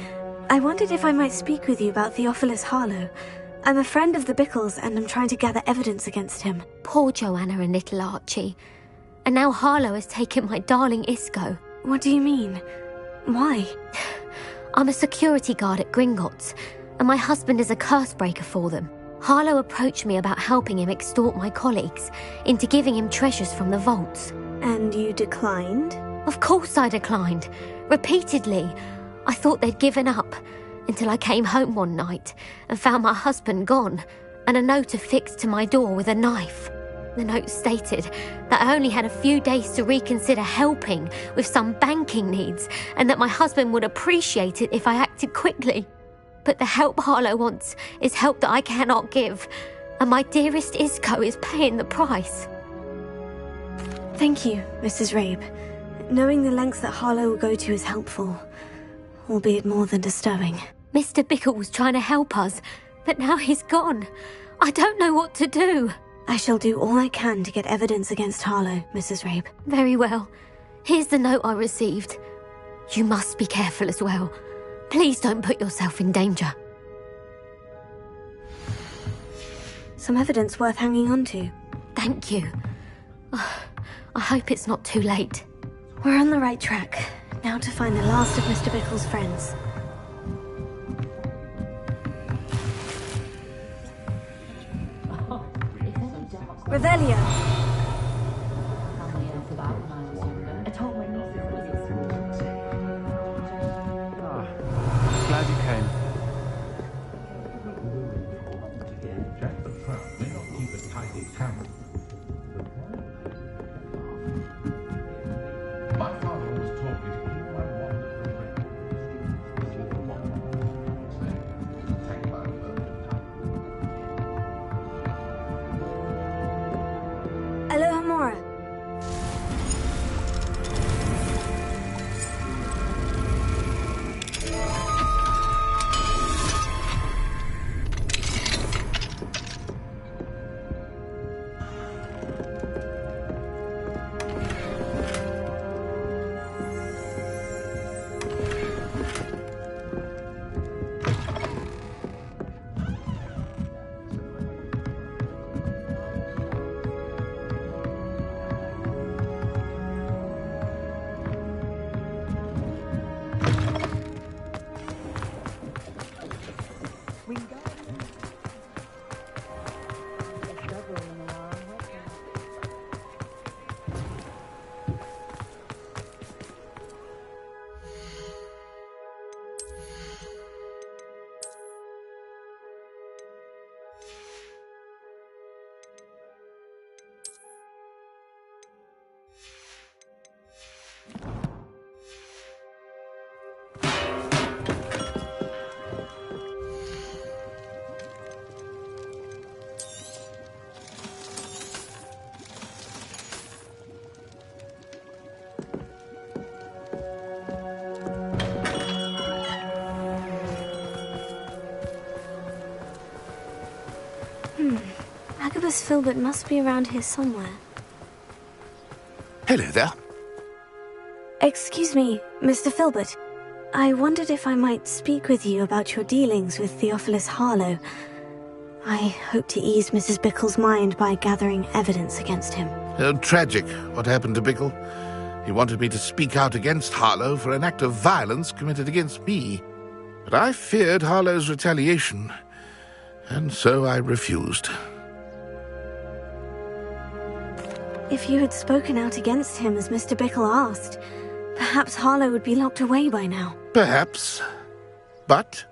I wondered if I might speak with you about Theophilus Harlow. I'm a friend of the Bickles and I'm trying to gather evidence against him. Poor Joanna and little Archie. And now Harlow has taken my darling Isco. What do you mean? Why? I'm a security guard at Gringotts, and my husband is a curse breaker for them. Harlow approached me about helping him extort my colleagues into giving him treasures from the vaults. And you declined? Of course I declined. Repeatedly. I thought they'd given up, until I came home one night and found my husband gone, and a note affixed to my door with a knife. The note stated that I only had a few days to reconsider helping with some banking needs, and that my husband would appreciate it if I acted quickly. But the help Harlow wants is help that I cannot give, and my dearest Isco is paying the price. Thank you, Mrs. Rabe. Knowing the lengths that Harlow will go to is helpful, albeit more than disturbing. Mr. Bickle was trying to help us, but now he's gone. I don't know what to do. I shall do all I can to get evidence against Harlow, Mrs. Rabe. Very well. Here's the note I received. You must be careful as well. Please don't put yourself in danger. Some evidence worth hanging on to. Thank you. I hope it's not too late. We're on the right track. Now to find the last of Mr. Bickle's friends. Revelio! Glad you came. Alohomora. Agabus Filbert must be around here somewhere. Hello there. Excuse me, Mr. Filbert. I wondered if I might speak with you about your dealings with Theophilus Harlow. I hope to ease Mrs. Bickle's mind by gathering evidence against him. Tragic, what happened to Bickle. He wanted me to speak out against Harlow for an act of violence committed against me. But I feared Harlow's retaliation, and so I refused. If you had spoken out against him as Mr. Bickle asked, perhaps Harlow would be locked away by now. Perhaps. But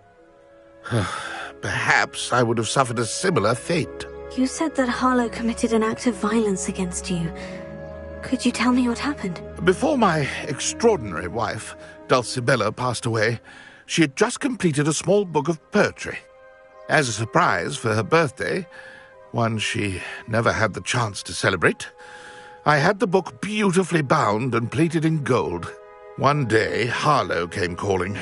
perhaps I would have suffered a similar fate. You said that Harlow committed an act of violence against you. Could you tell me what happened? Before my extraordinary wife, Dulcibella, passed away, she had just completed a small book of poetry. As a surprise for her birthday, one she never had the chance to celebrate, I had the book beautifully bound and plated in gold. One day, Harlow came calling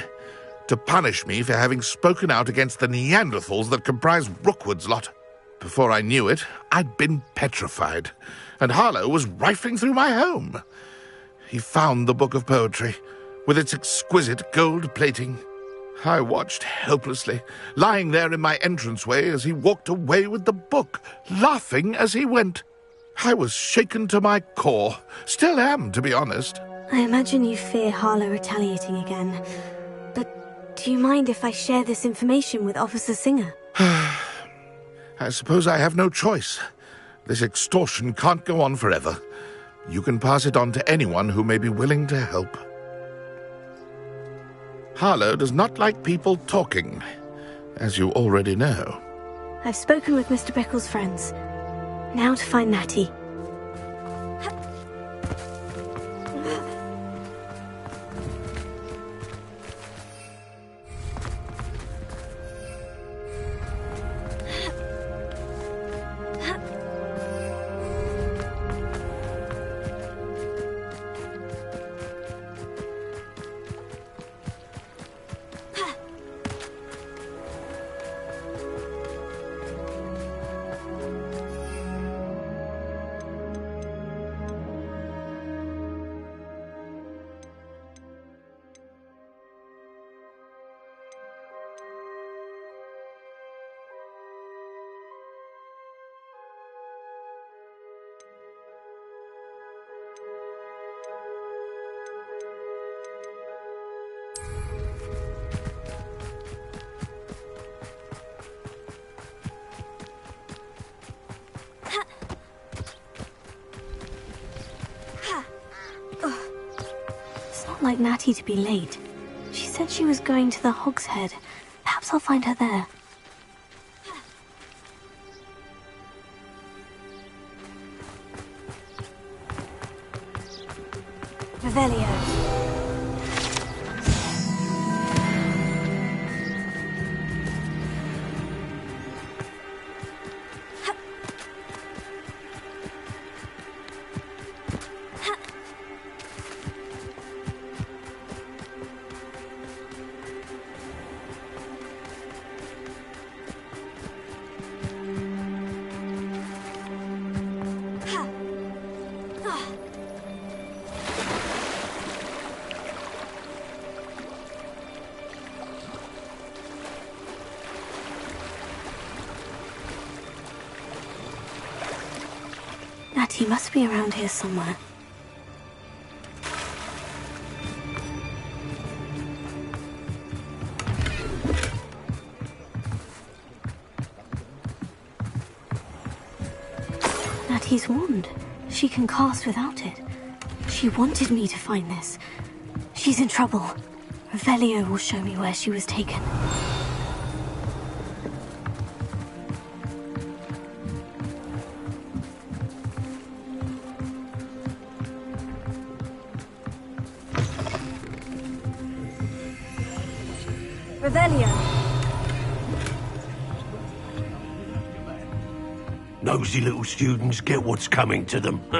to punish me for having spoken out against the Neanderthals that comprise Rookwood's lot. Before I knew it, I'd been petrified, and Harlow was rifling through my home. He found the book of poetry, with its exquisite gold plating. I watched helplessly, lying there in my entranceway as he walked away with the book, laughing as he went. I was shaken to my core. Still am, to be honest. I imagine you fear Harlow retaliating again. But do you mind if I share this information with Officer Singer? I suppose I have no choice. This extortion can't go on forever. You can pass it on to anyone who may be willing to help. Harlow does not like people talking, as you already know. I've spoken with Mr. Bickle's friends. Now to find Natty. like Natty to be late. She said she was going to the Hog's Head. Perhaps I'll find her there. Revelio. Natty must be around here somewhere. Natty's wand. She can cast without it. She wanted me to find this. She's in trouble. Revelio will show me where she was taken. Revelio. Nosy little students get what's coming to them. The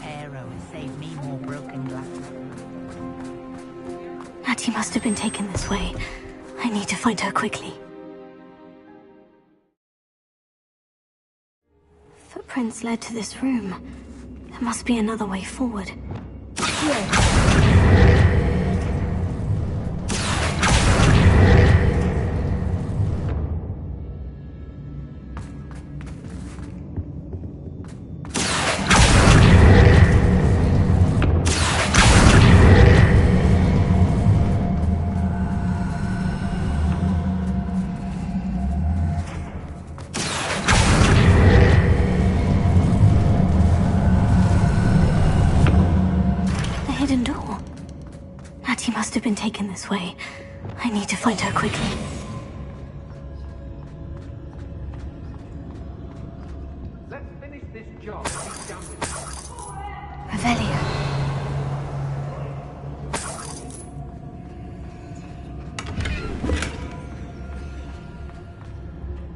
Pharaoh has saved me more broken glass. Natty must have been taken this way. I need to find her quickly. Footprints led to this room. There must be another way forward. Must have been taken this way. I need to find her quickly. Let's finish this job. Revelio.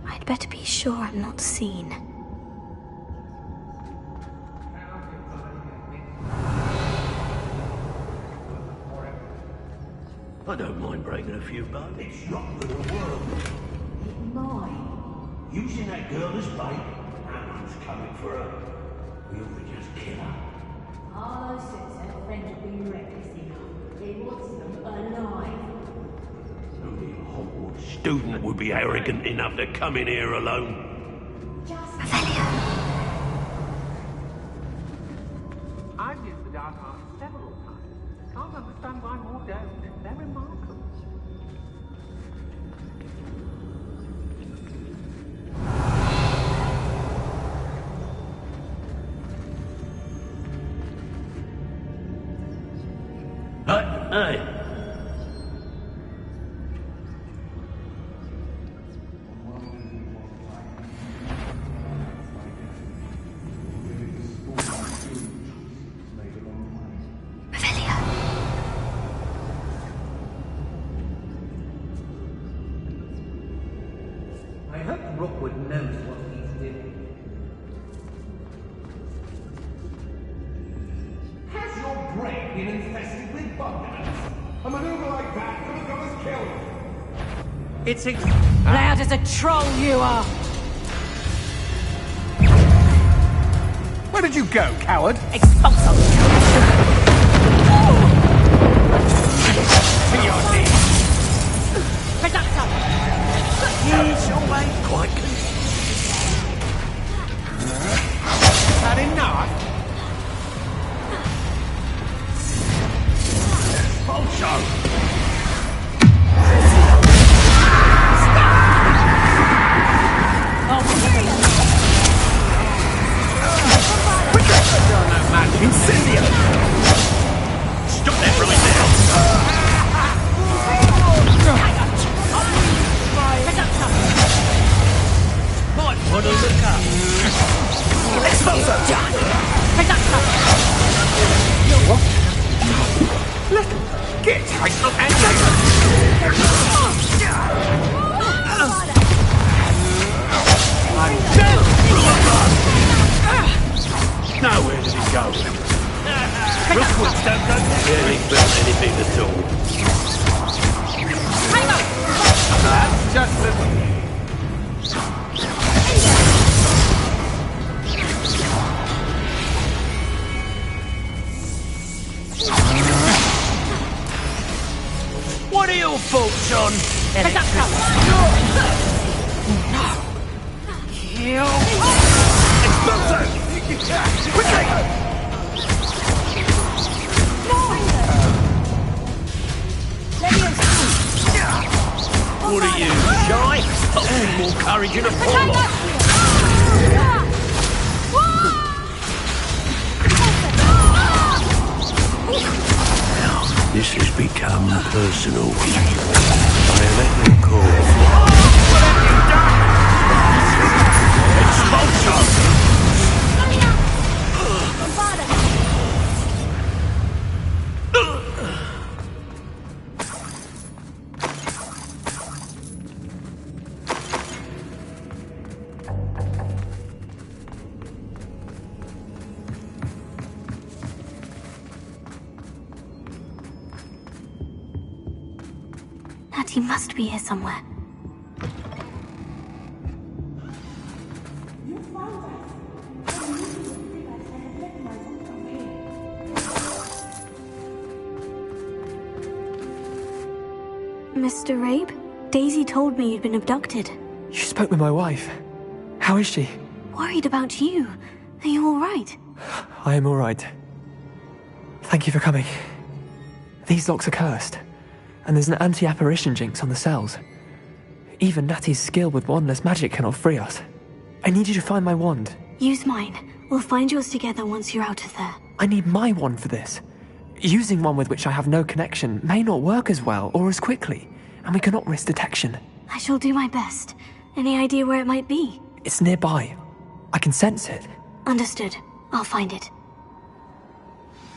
I'd better be sure I'm not seen. I don't mind breaking a few bones. It's not for the world. It's mine. Using that girl as bait, Alan's coming for her. We ought to just kill her. Harlow says her friend will be reckless enough. He wants them alive. Only a Hogwarts student would be arrogant enough to come in here alone. Revelio. I've used the dark arts several times. Can't understand why more don't. They're remarkable. Hey. I hope Rookwood knows what he's doing. Has your brain been infested with bugbears? A maneuver like that could have got us killed. It's Loud as a troll you are! Where did you go, coward? Expulso! To your knees. Reducto! Here's your way, quite good. That enough? Bolsho! Oh, Nowhere did he go. Rookwoods don't go there. Barely felt anything at all. Hang on! That's just little. What are your thoughts on electricity? Kill! Explosion! Quickly! What are you, shy? I'll see more courage in a fall. This has become personal. I am at your call. Expulsion! He must be here somewhere. Mr. Rabe? Daisy told me you'd been abducted. You spoke with my wife. How is she? Worried about you. Are you all right? I am all right. Thank you for coming. These locks are cursed. And there's an anti-apparition jinx on the cells. Even Natty's skill with wandless magic cannot free us. I need you to find my wand. Use mine. We'll find yours together once you're out of there. I need my wand for this. Using one with which I have no connection may not work as well or as quickly, and we cannot risk detection. I shall do my best. Any idea where it might be? It's nearby. I can sense it. Understood. I'll find it.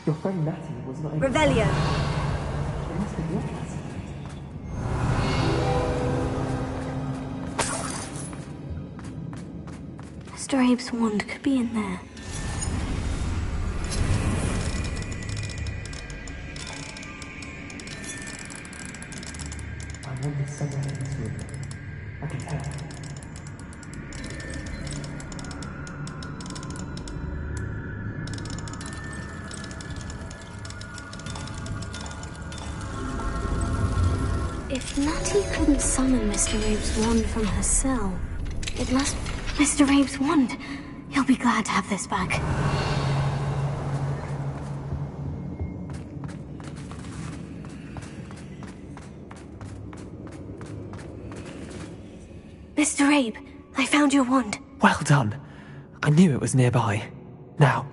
Your friend Natty was not able Revelio. It must be your class. Mr. Abe's wand could be in there. My wand is somewhere in this room. I can tell. If Natty couldn't summon Mr. Abe's wand from her cell, it must... Mr. Abe's wand! He'll be glad to have this back. Mr. Abe, I found your wand. Well done. I knew it was nearby. Now,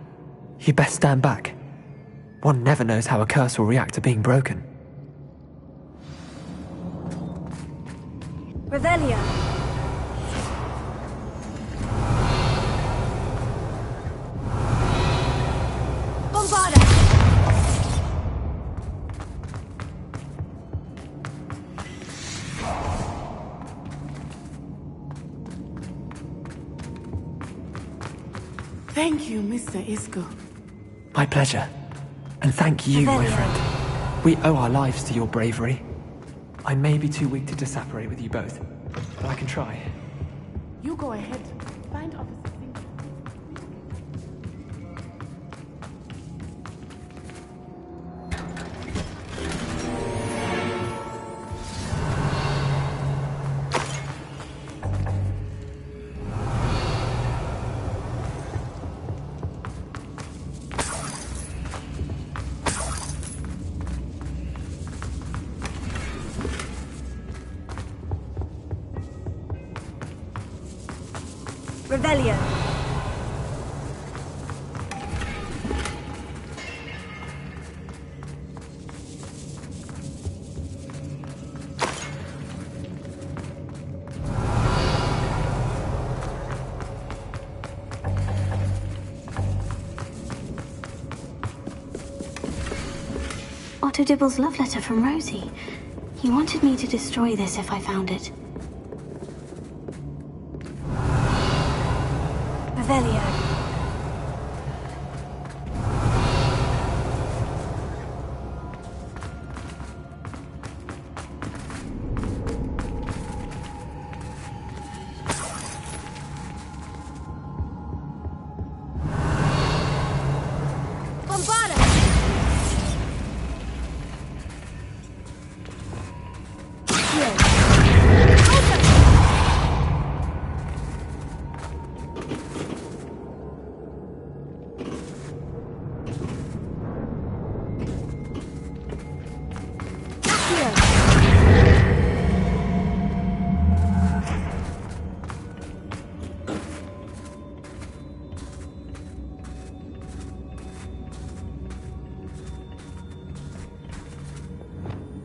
you best stand back. One never knows how a curse will react to being broken. Revelio. Bombarda. Thank you, Mr. Isco. My pleasure. And thank you, my friend. We owe our lives to your bravery. I may be too weak to disapparate with you both, but I can try. You go ahead. Find Officer Singer. Revelio. Otto Dibble's love letter from Rosie. He wanted me to destroy this if I found it. Revelio.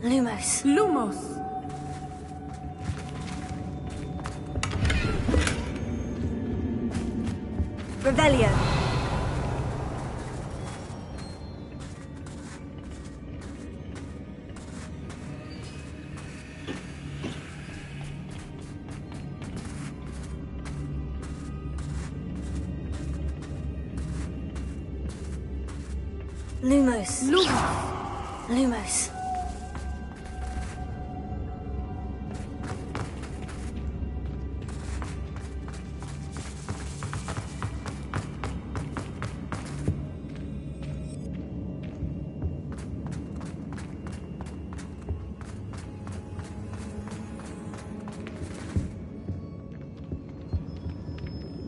Lumos. Lumos. Revelio. Lumos. Lumos. Lumos.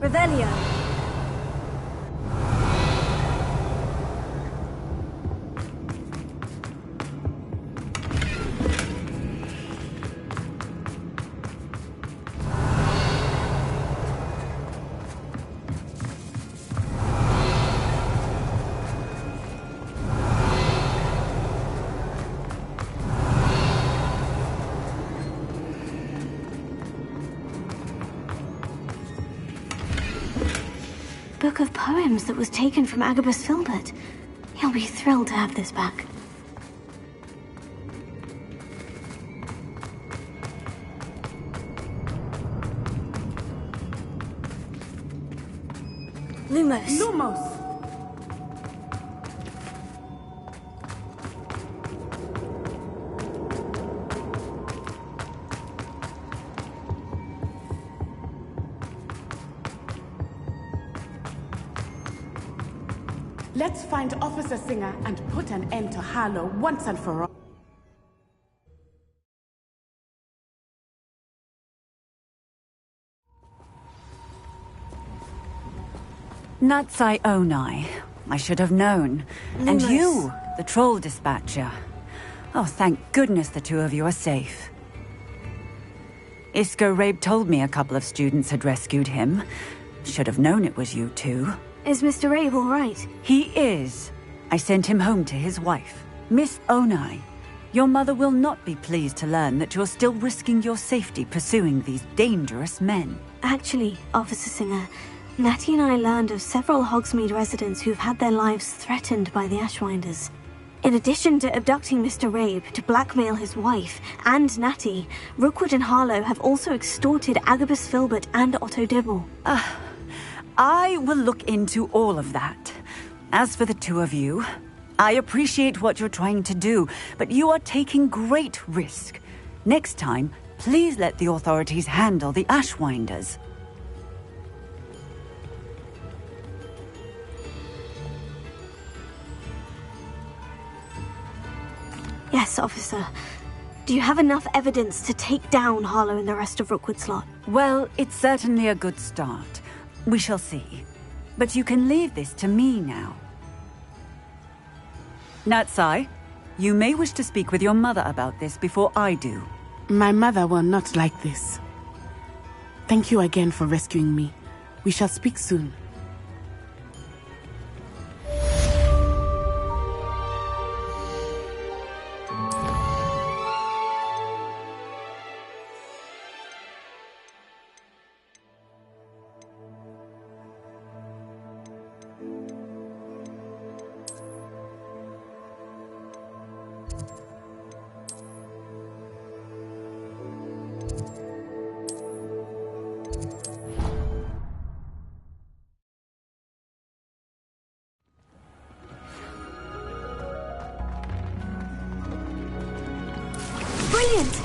Revelio. Book of poems that was taken from Agabus Filbert. He'll be thrilled to have this back. Lumos. Lumos. Let's find Officer Singer and put an end to Harlow once and for all. Natsai Onai. I should have known. And you, the troll dispatcher. Oh, thank goodness the two of you are safe. Isco Rabe told me a couple of students had rescued him. Should have known it was you two. Is Mr. Rabe all right? He is. I sent him home to his wife. Miss Onai, your mother will not be pleased to learn that you're still risking your safety pursuing these dangerous men. Actually, Officer Singer, Natty and I learned of several Hogsmeade residents who've had their lives threatened by the Ashwinders. In addition to abducting Mr. Rabe to blackmail his wife and Natty, Rookwood and Harlow have also extorted Agabus Filbert and Otto Dibble. I will look into all of that. As for the two of you, I appreciate what you're trying to do, but you are taking great risk. Next time, please let the authorities handle the Ashwinders. Yes, officer. Do you have enough evidence to take down Harlow and the rest of Rookwood's lot? Well, it's certainly a good start. We shall see. But you can leave this to me now. Natsai, you may wish to speak with your mother about this before I do. My mother will not like this. Thank you again for rescuing me. We shall speak soon. Brilliant!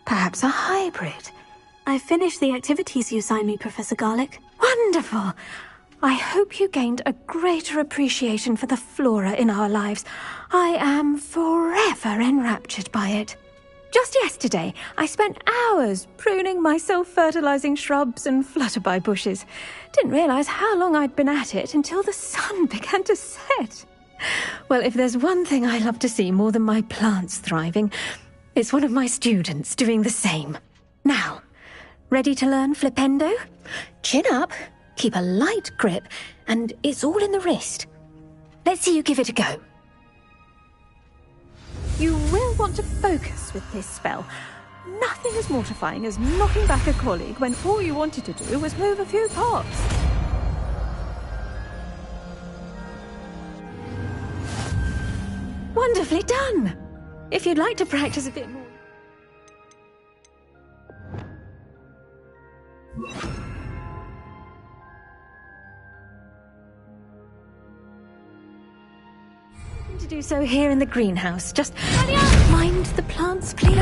Perhaps a hybrid. I finished the activities you assigned me, Professor Garlick. Wonderful. I hope you gained a greater appreciation for the flora in our lives. I am forever enraptured by it. Just yesterday, I spent hours pruning my self-fertilizing shrubs and flutterby bushes. Didn't realize how long I'd been at it until the sun began to set. Well, if there's one thing I love to see more than my plants thriving, it's one of my students doing the same. Now, ready to learn Flipendo? Chin up, keep a light grip, and it's all in the wrist. Let's see you give it a go. You will want to focus with this spell. Nothing as mortifying as knocking back a colleague when all you wanted to do was move a few pots. Wonderfully done! If you'd like to practice a bit more... to do so here in the greenhouse. Just mind the plants, please.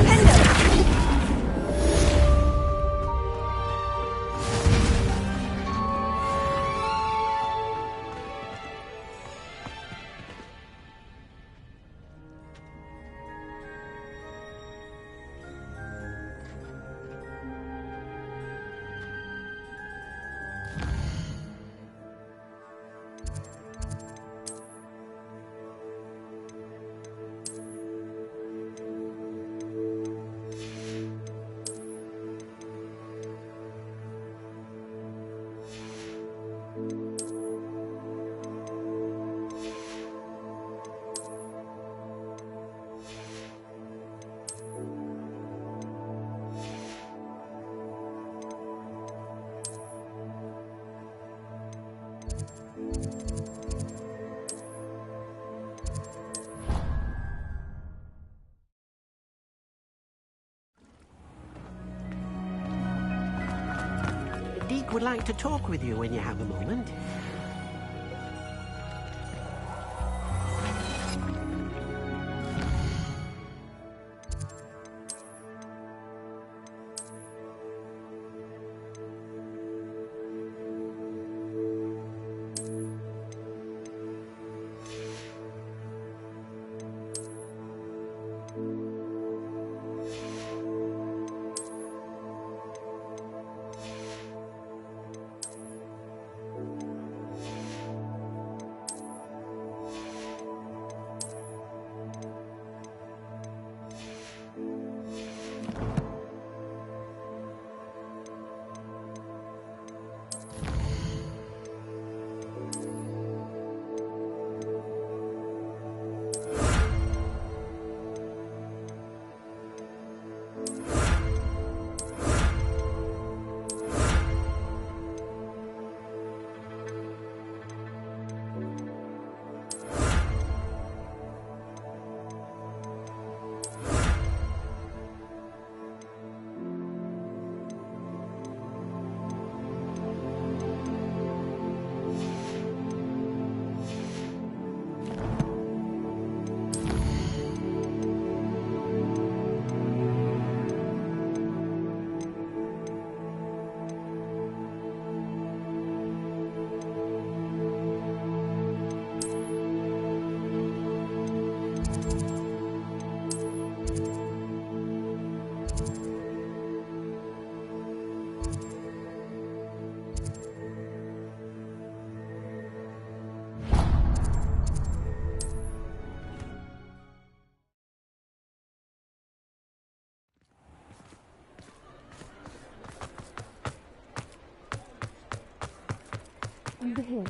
Deke would like to talk with you when you have a moment. Over here.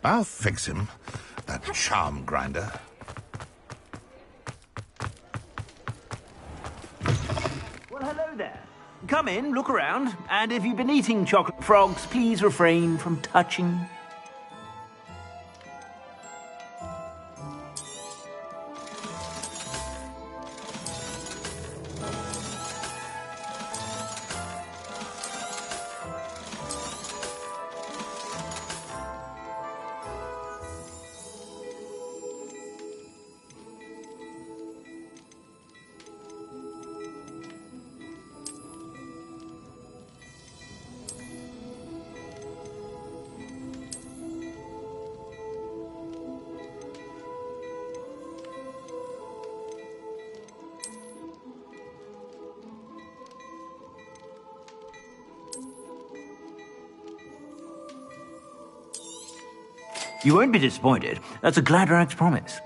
I'll fix him, that charm grinder. Well, hello there. Come in, look around, and if you've been eating chocolate frogs, please refrain from touching. You won't be disappointed. That's a Gladrax promise.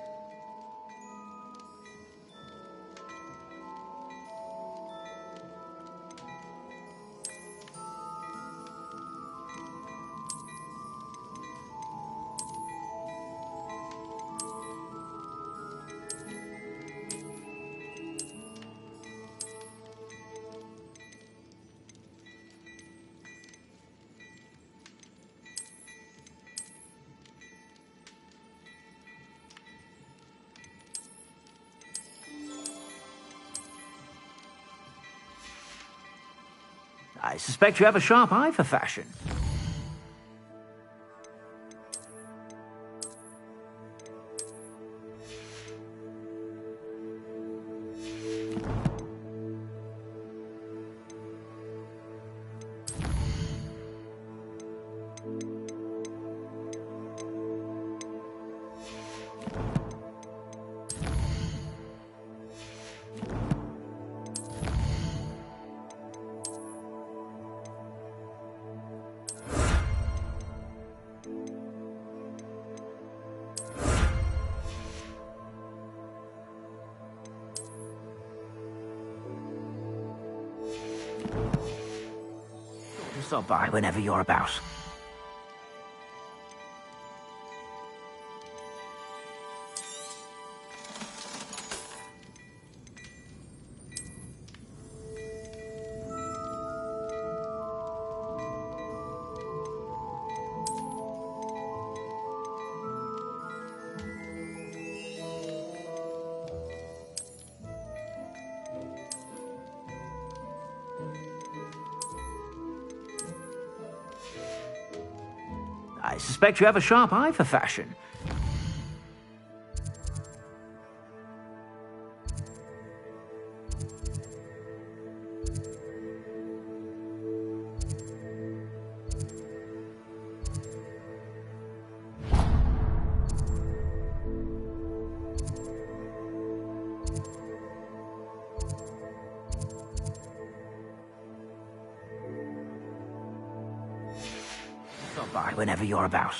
I suspect you have a sharp eye for fashion. Stop by whenever you're about. I suspect you have a sharp eye for fashion. Stop by whenever you're about.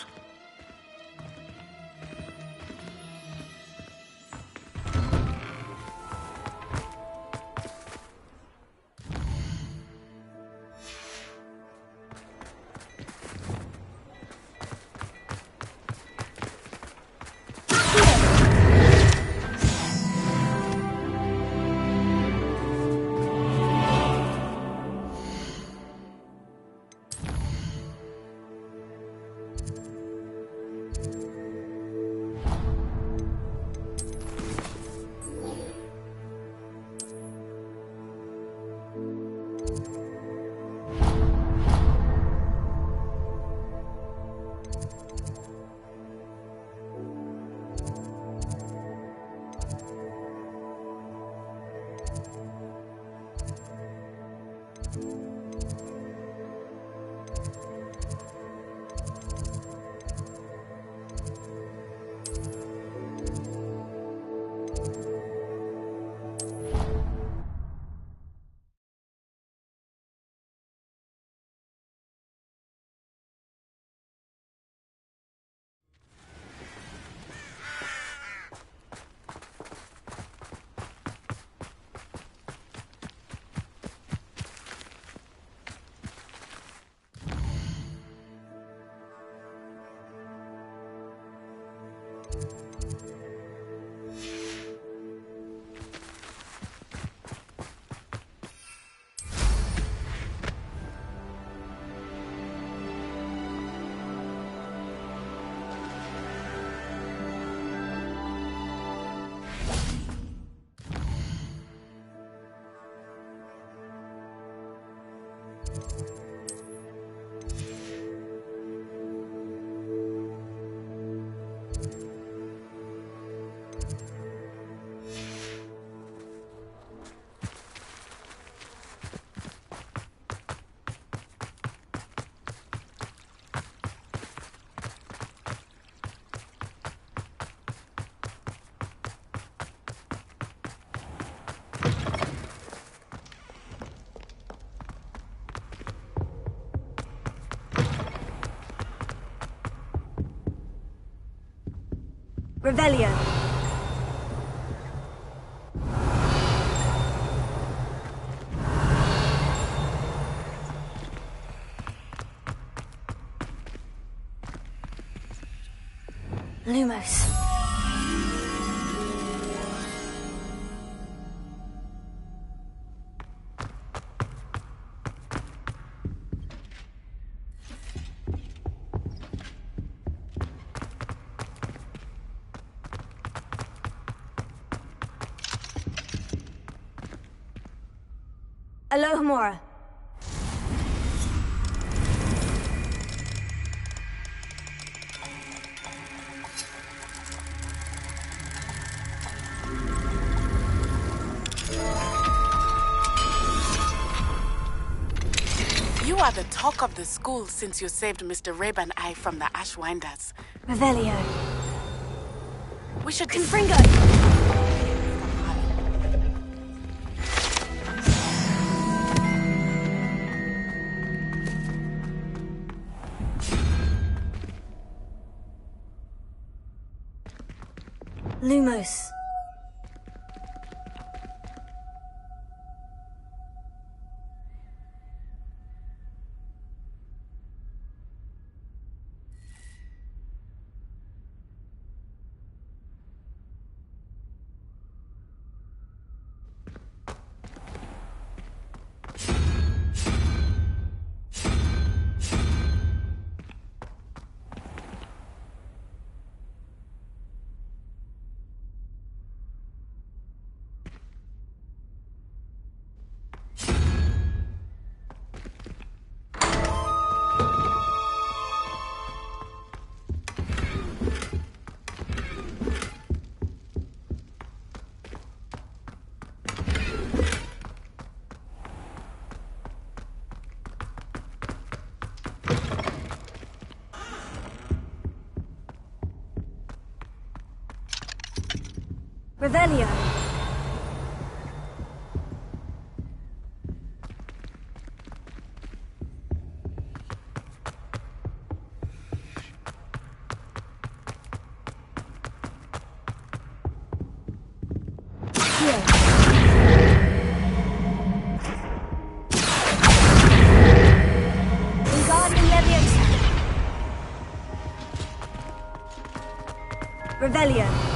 Revelio. Lumos. Alohomora. You are the talk of the school since you saved Mr. Rabe and I from the Ashwinders. Revelio. We should... Confringo! Lumos. Revelio. Revelio.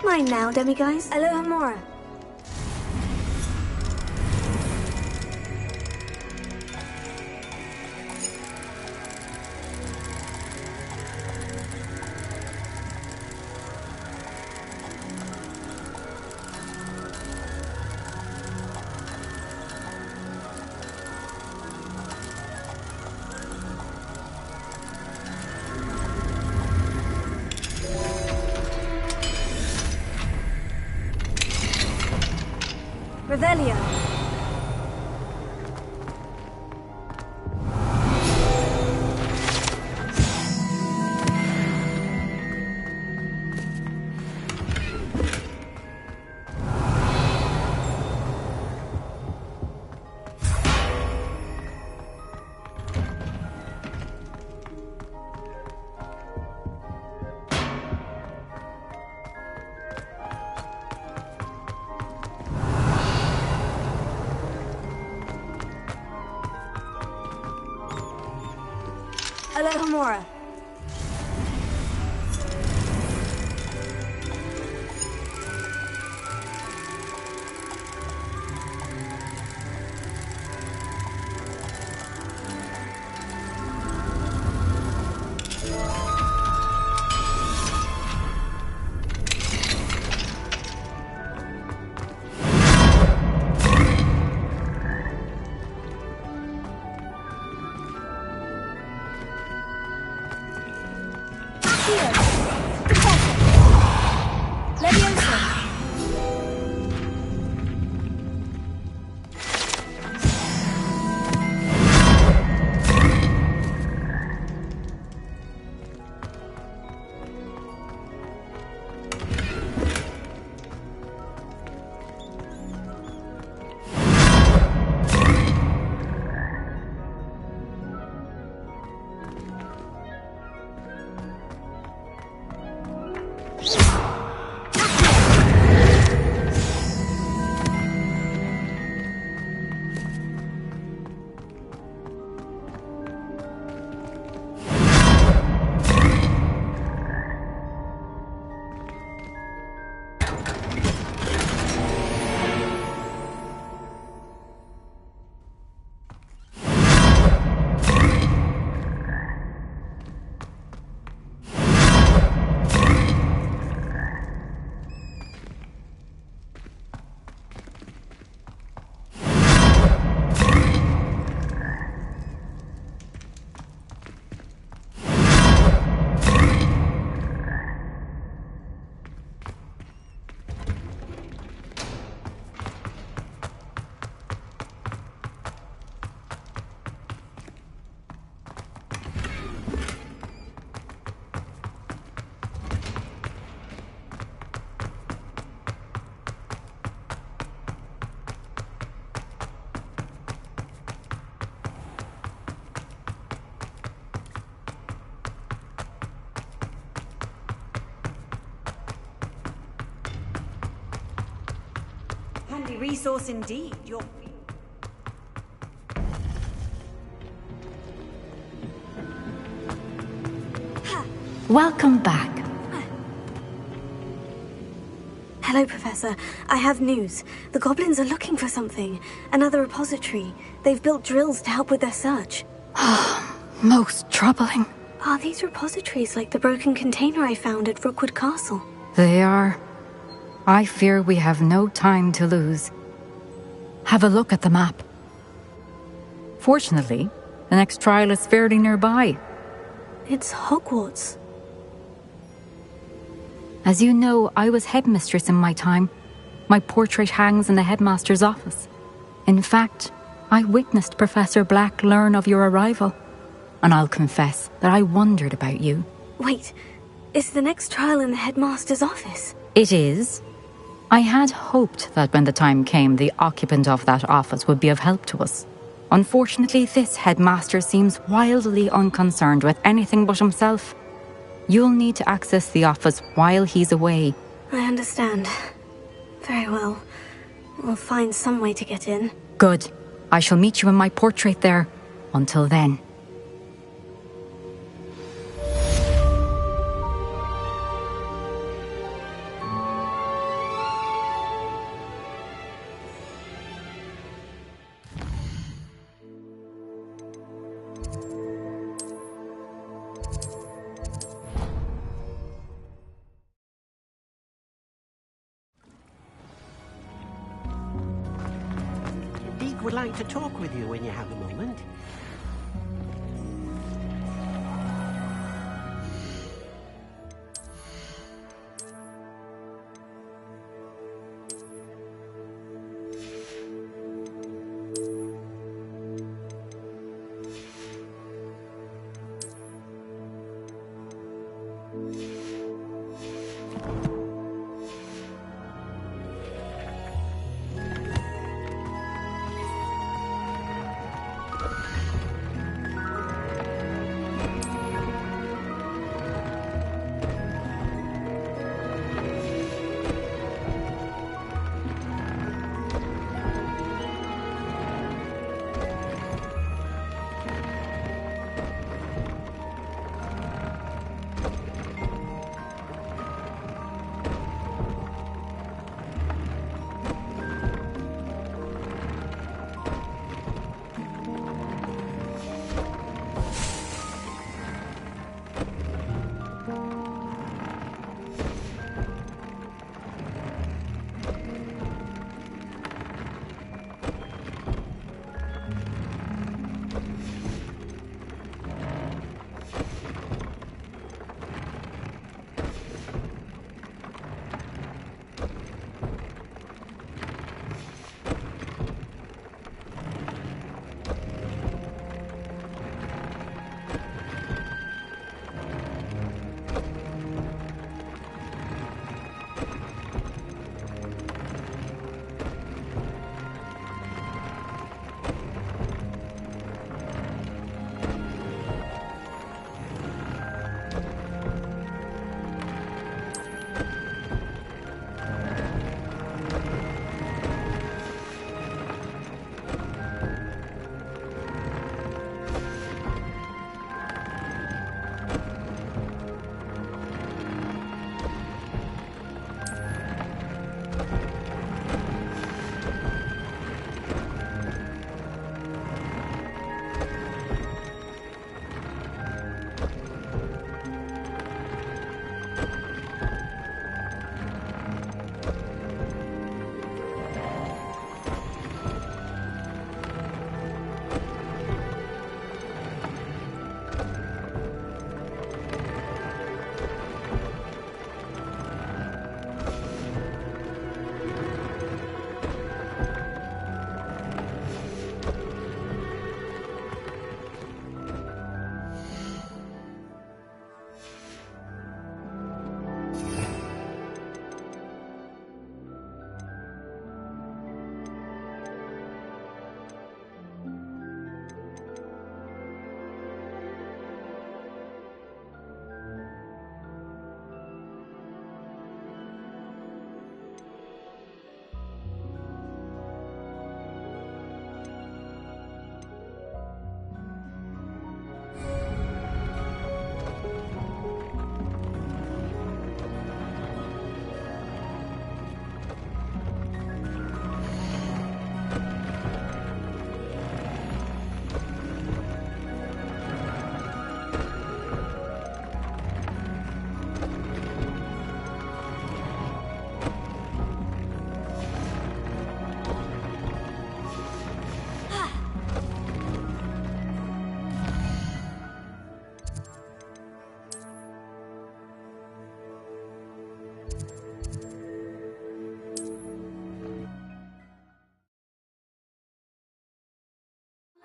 Mine now, demiguise. Alohomora. Revelio. Alohomora. resource indeed. Welcome back. Hello, Professor. I have news. The goblins are looking for something. Another repository. They've built drills to help with their search. Most troubling. Are these repositories like the broken container I found at Rookwood Castle? They are. I fear we have no time to lose. Have a look at the map. Fortunately, the next trial is fairly nearby. It's Hogwarts. As you know, I was headmistress in my time. My portrait hangs in the headmaster's office. In fact, I witnessed Professor Black learn of your arrival. And I'll confess that I wondered about you. Wait, is the next trial in the headmaster's office? It is. I had hoped that when the time came, the occupant of that office would be of help to us. Unfortunately, this headmaster seems wildly unconcerned with anything but himself. You'll need to access the office while he's away. I understand. Very well. We'll find some way to get in. Good. I shall meet you in my portrait there. Until then. Would like to talk with you when you have a moment.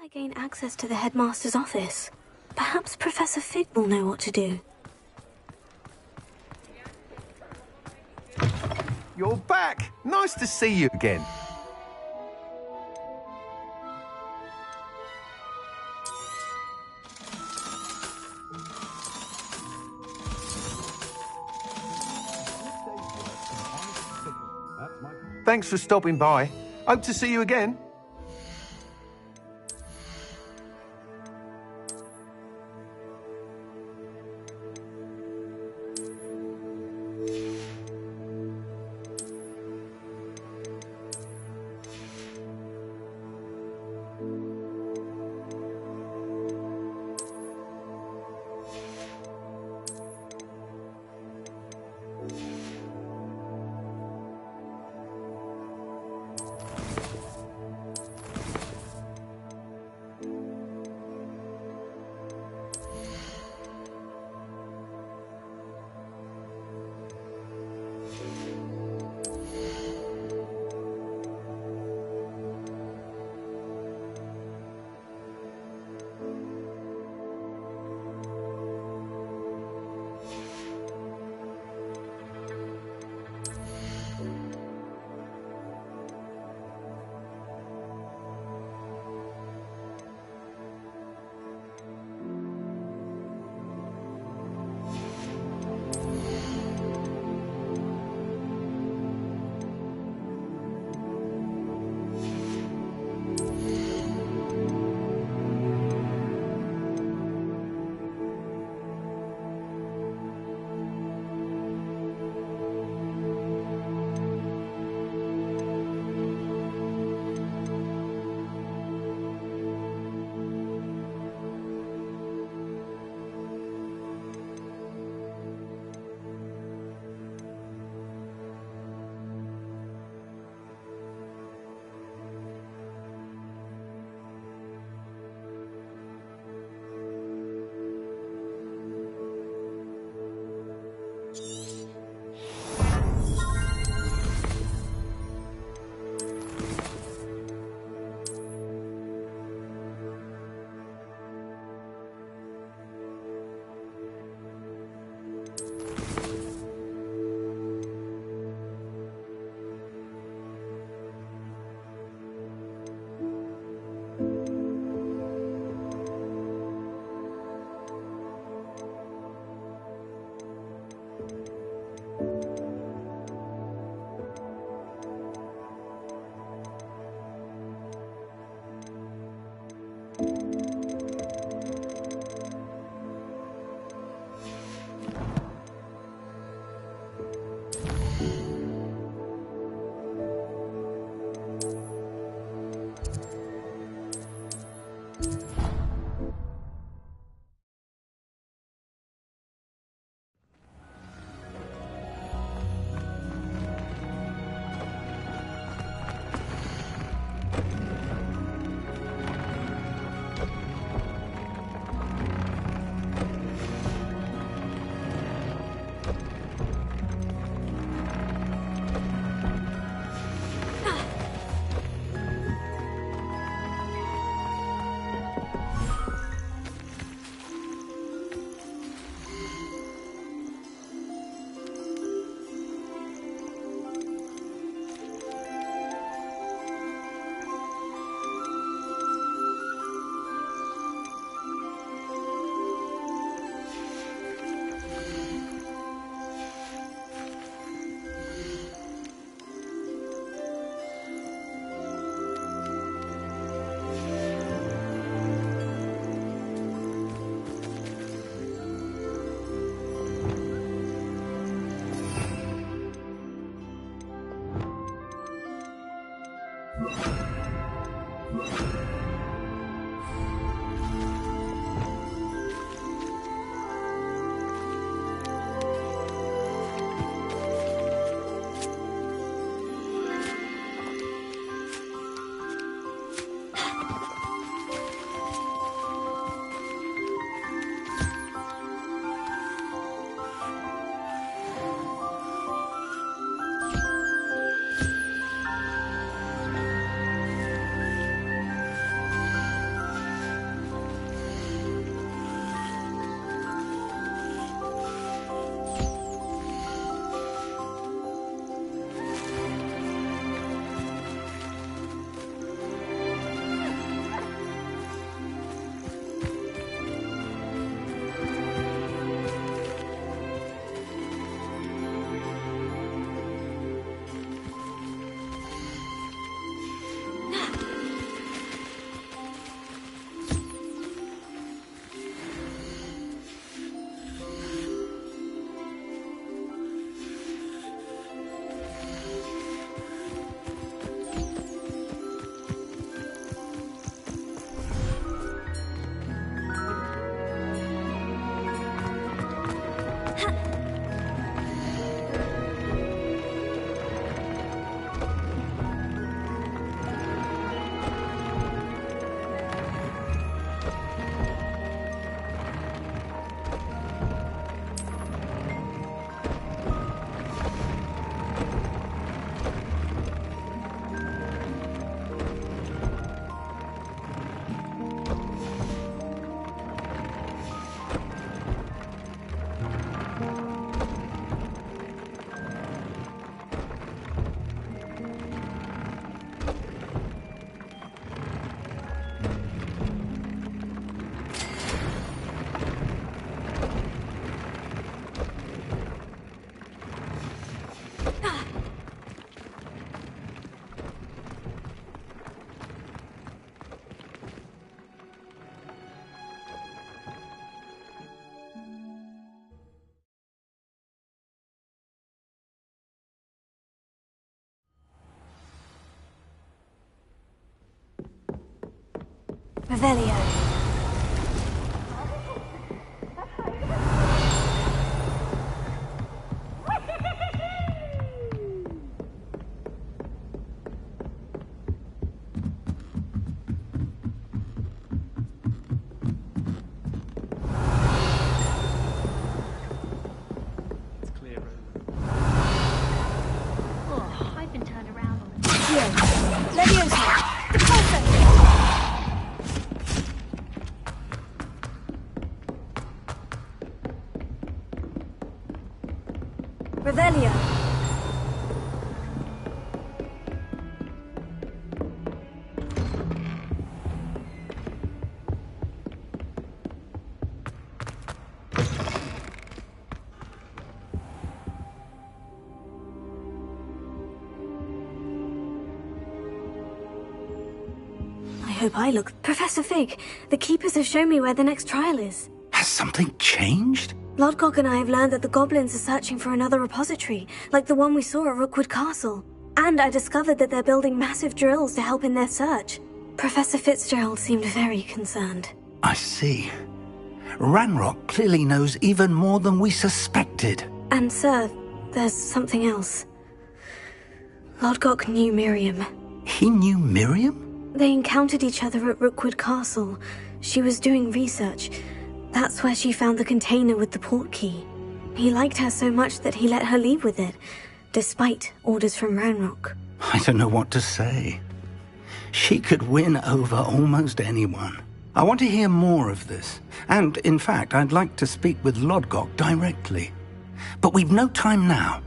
I gain access to the headmaster's office? Perhaps Professor Fig will know what to do. You're back! Nice to see you again. Thanks for stopping by. Hope to see you again. Revelio. Revelio. I hope I look... Professor Fig, the Keepers have shown me where the next trial is. Has something changed? Lodgok and I have learned that the goblins are searching for another repository, like the one we saw at Rookwood Castle. And I discovered that they're building massive drills to help in their search. Professor Fitzgerald seemed very concerned. I see. Ranrock clearly knows even more than we suspected. And sir, there's something else. Lodgok knew Miriam. He knew Miriam? They encountered each other at Rookwood Castle. She was doing research. That's where she found the container with the port key. He liked her so much that he let her leave with it, despite orders from Ranrock. I don't know what to say. She could win over almost anyone. I want to hear more of this. And, in fact, I'd like to speak with Lodgok directly. But we've no time now.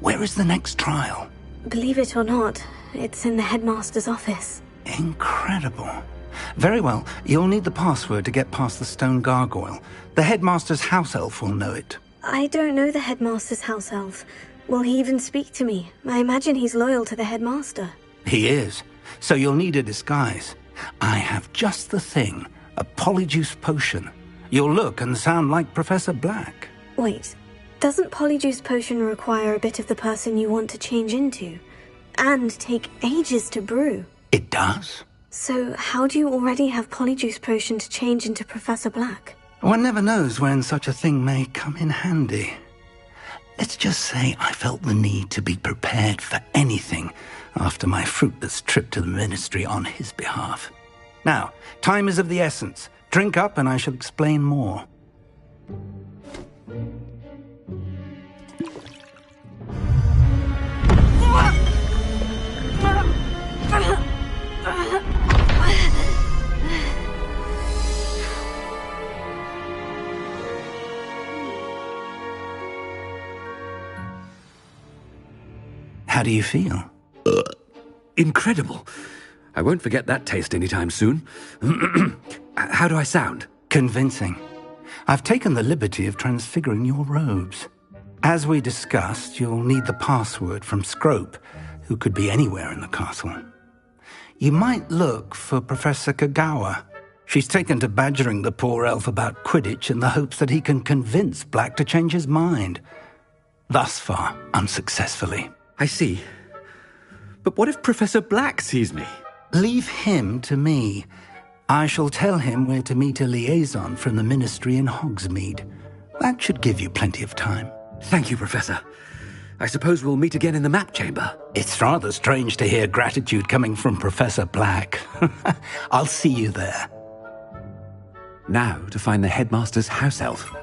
Where is the next trial? Believe it or not, it's in the headmaster's office. Incredible. Very well, you'll need the password to get past the stone gargoyle. The headmaster's house elf will know it. I don't know the headmaster's house elf. Will he even speak to me? I imagine he's loyal to the headmaster. He is. So you'll need a disguise. I have just the thing. A polyjuice potion. You'll look and sound like Professor Black. Wait, doesn't polyjuice potion require a bit of the person you want to change into? And take ages to brew? It does. So how do you already have polyjuice potion to change into Professor Black? One never knows when such a thing may come in handy. Let's just say I felt the need to be prepared for anything after my fruitless trip to the Ministry on his behalf. Now, time is of the essence. Drink up and I shall explain more. How do you feel? Incredible. I won't forget that taste anytime soon. How do I sound? Convincing. I've taken the liberty of transfiguring your robes. As we discussed, you'll need the password from Scrope, who could be anywhere in the castle. You might look for Professor Kagawa. She's taken to badgering the poor elf about Quidditch in the hopes that he can convince Black to change his mind. Thus far, unsuccessfully. I see. But what if Professor Black sees me? Leave him to me. I shall tell him where to meet a liaison from the Ministry in Hogsmeade. That should give you plenty of time. Thank you, Professor. I suppose we'll meet again in the map chamber. It's rather strange to hear gratitude coming from Professor Black. I'll see you there. Now to find the headmaster's house elf.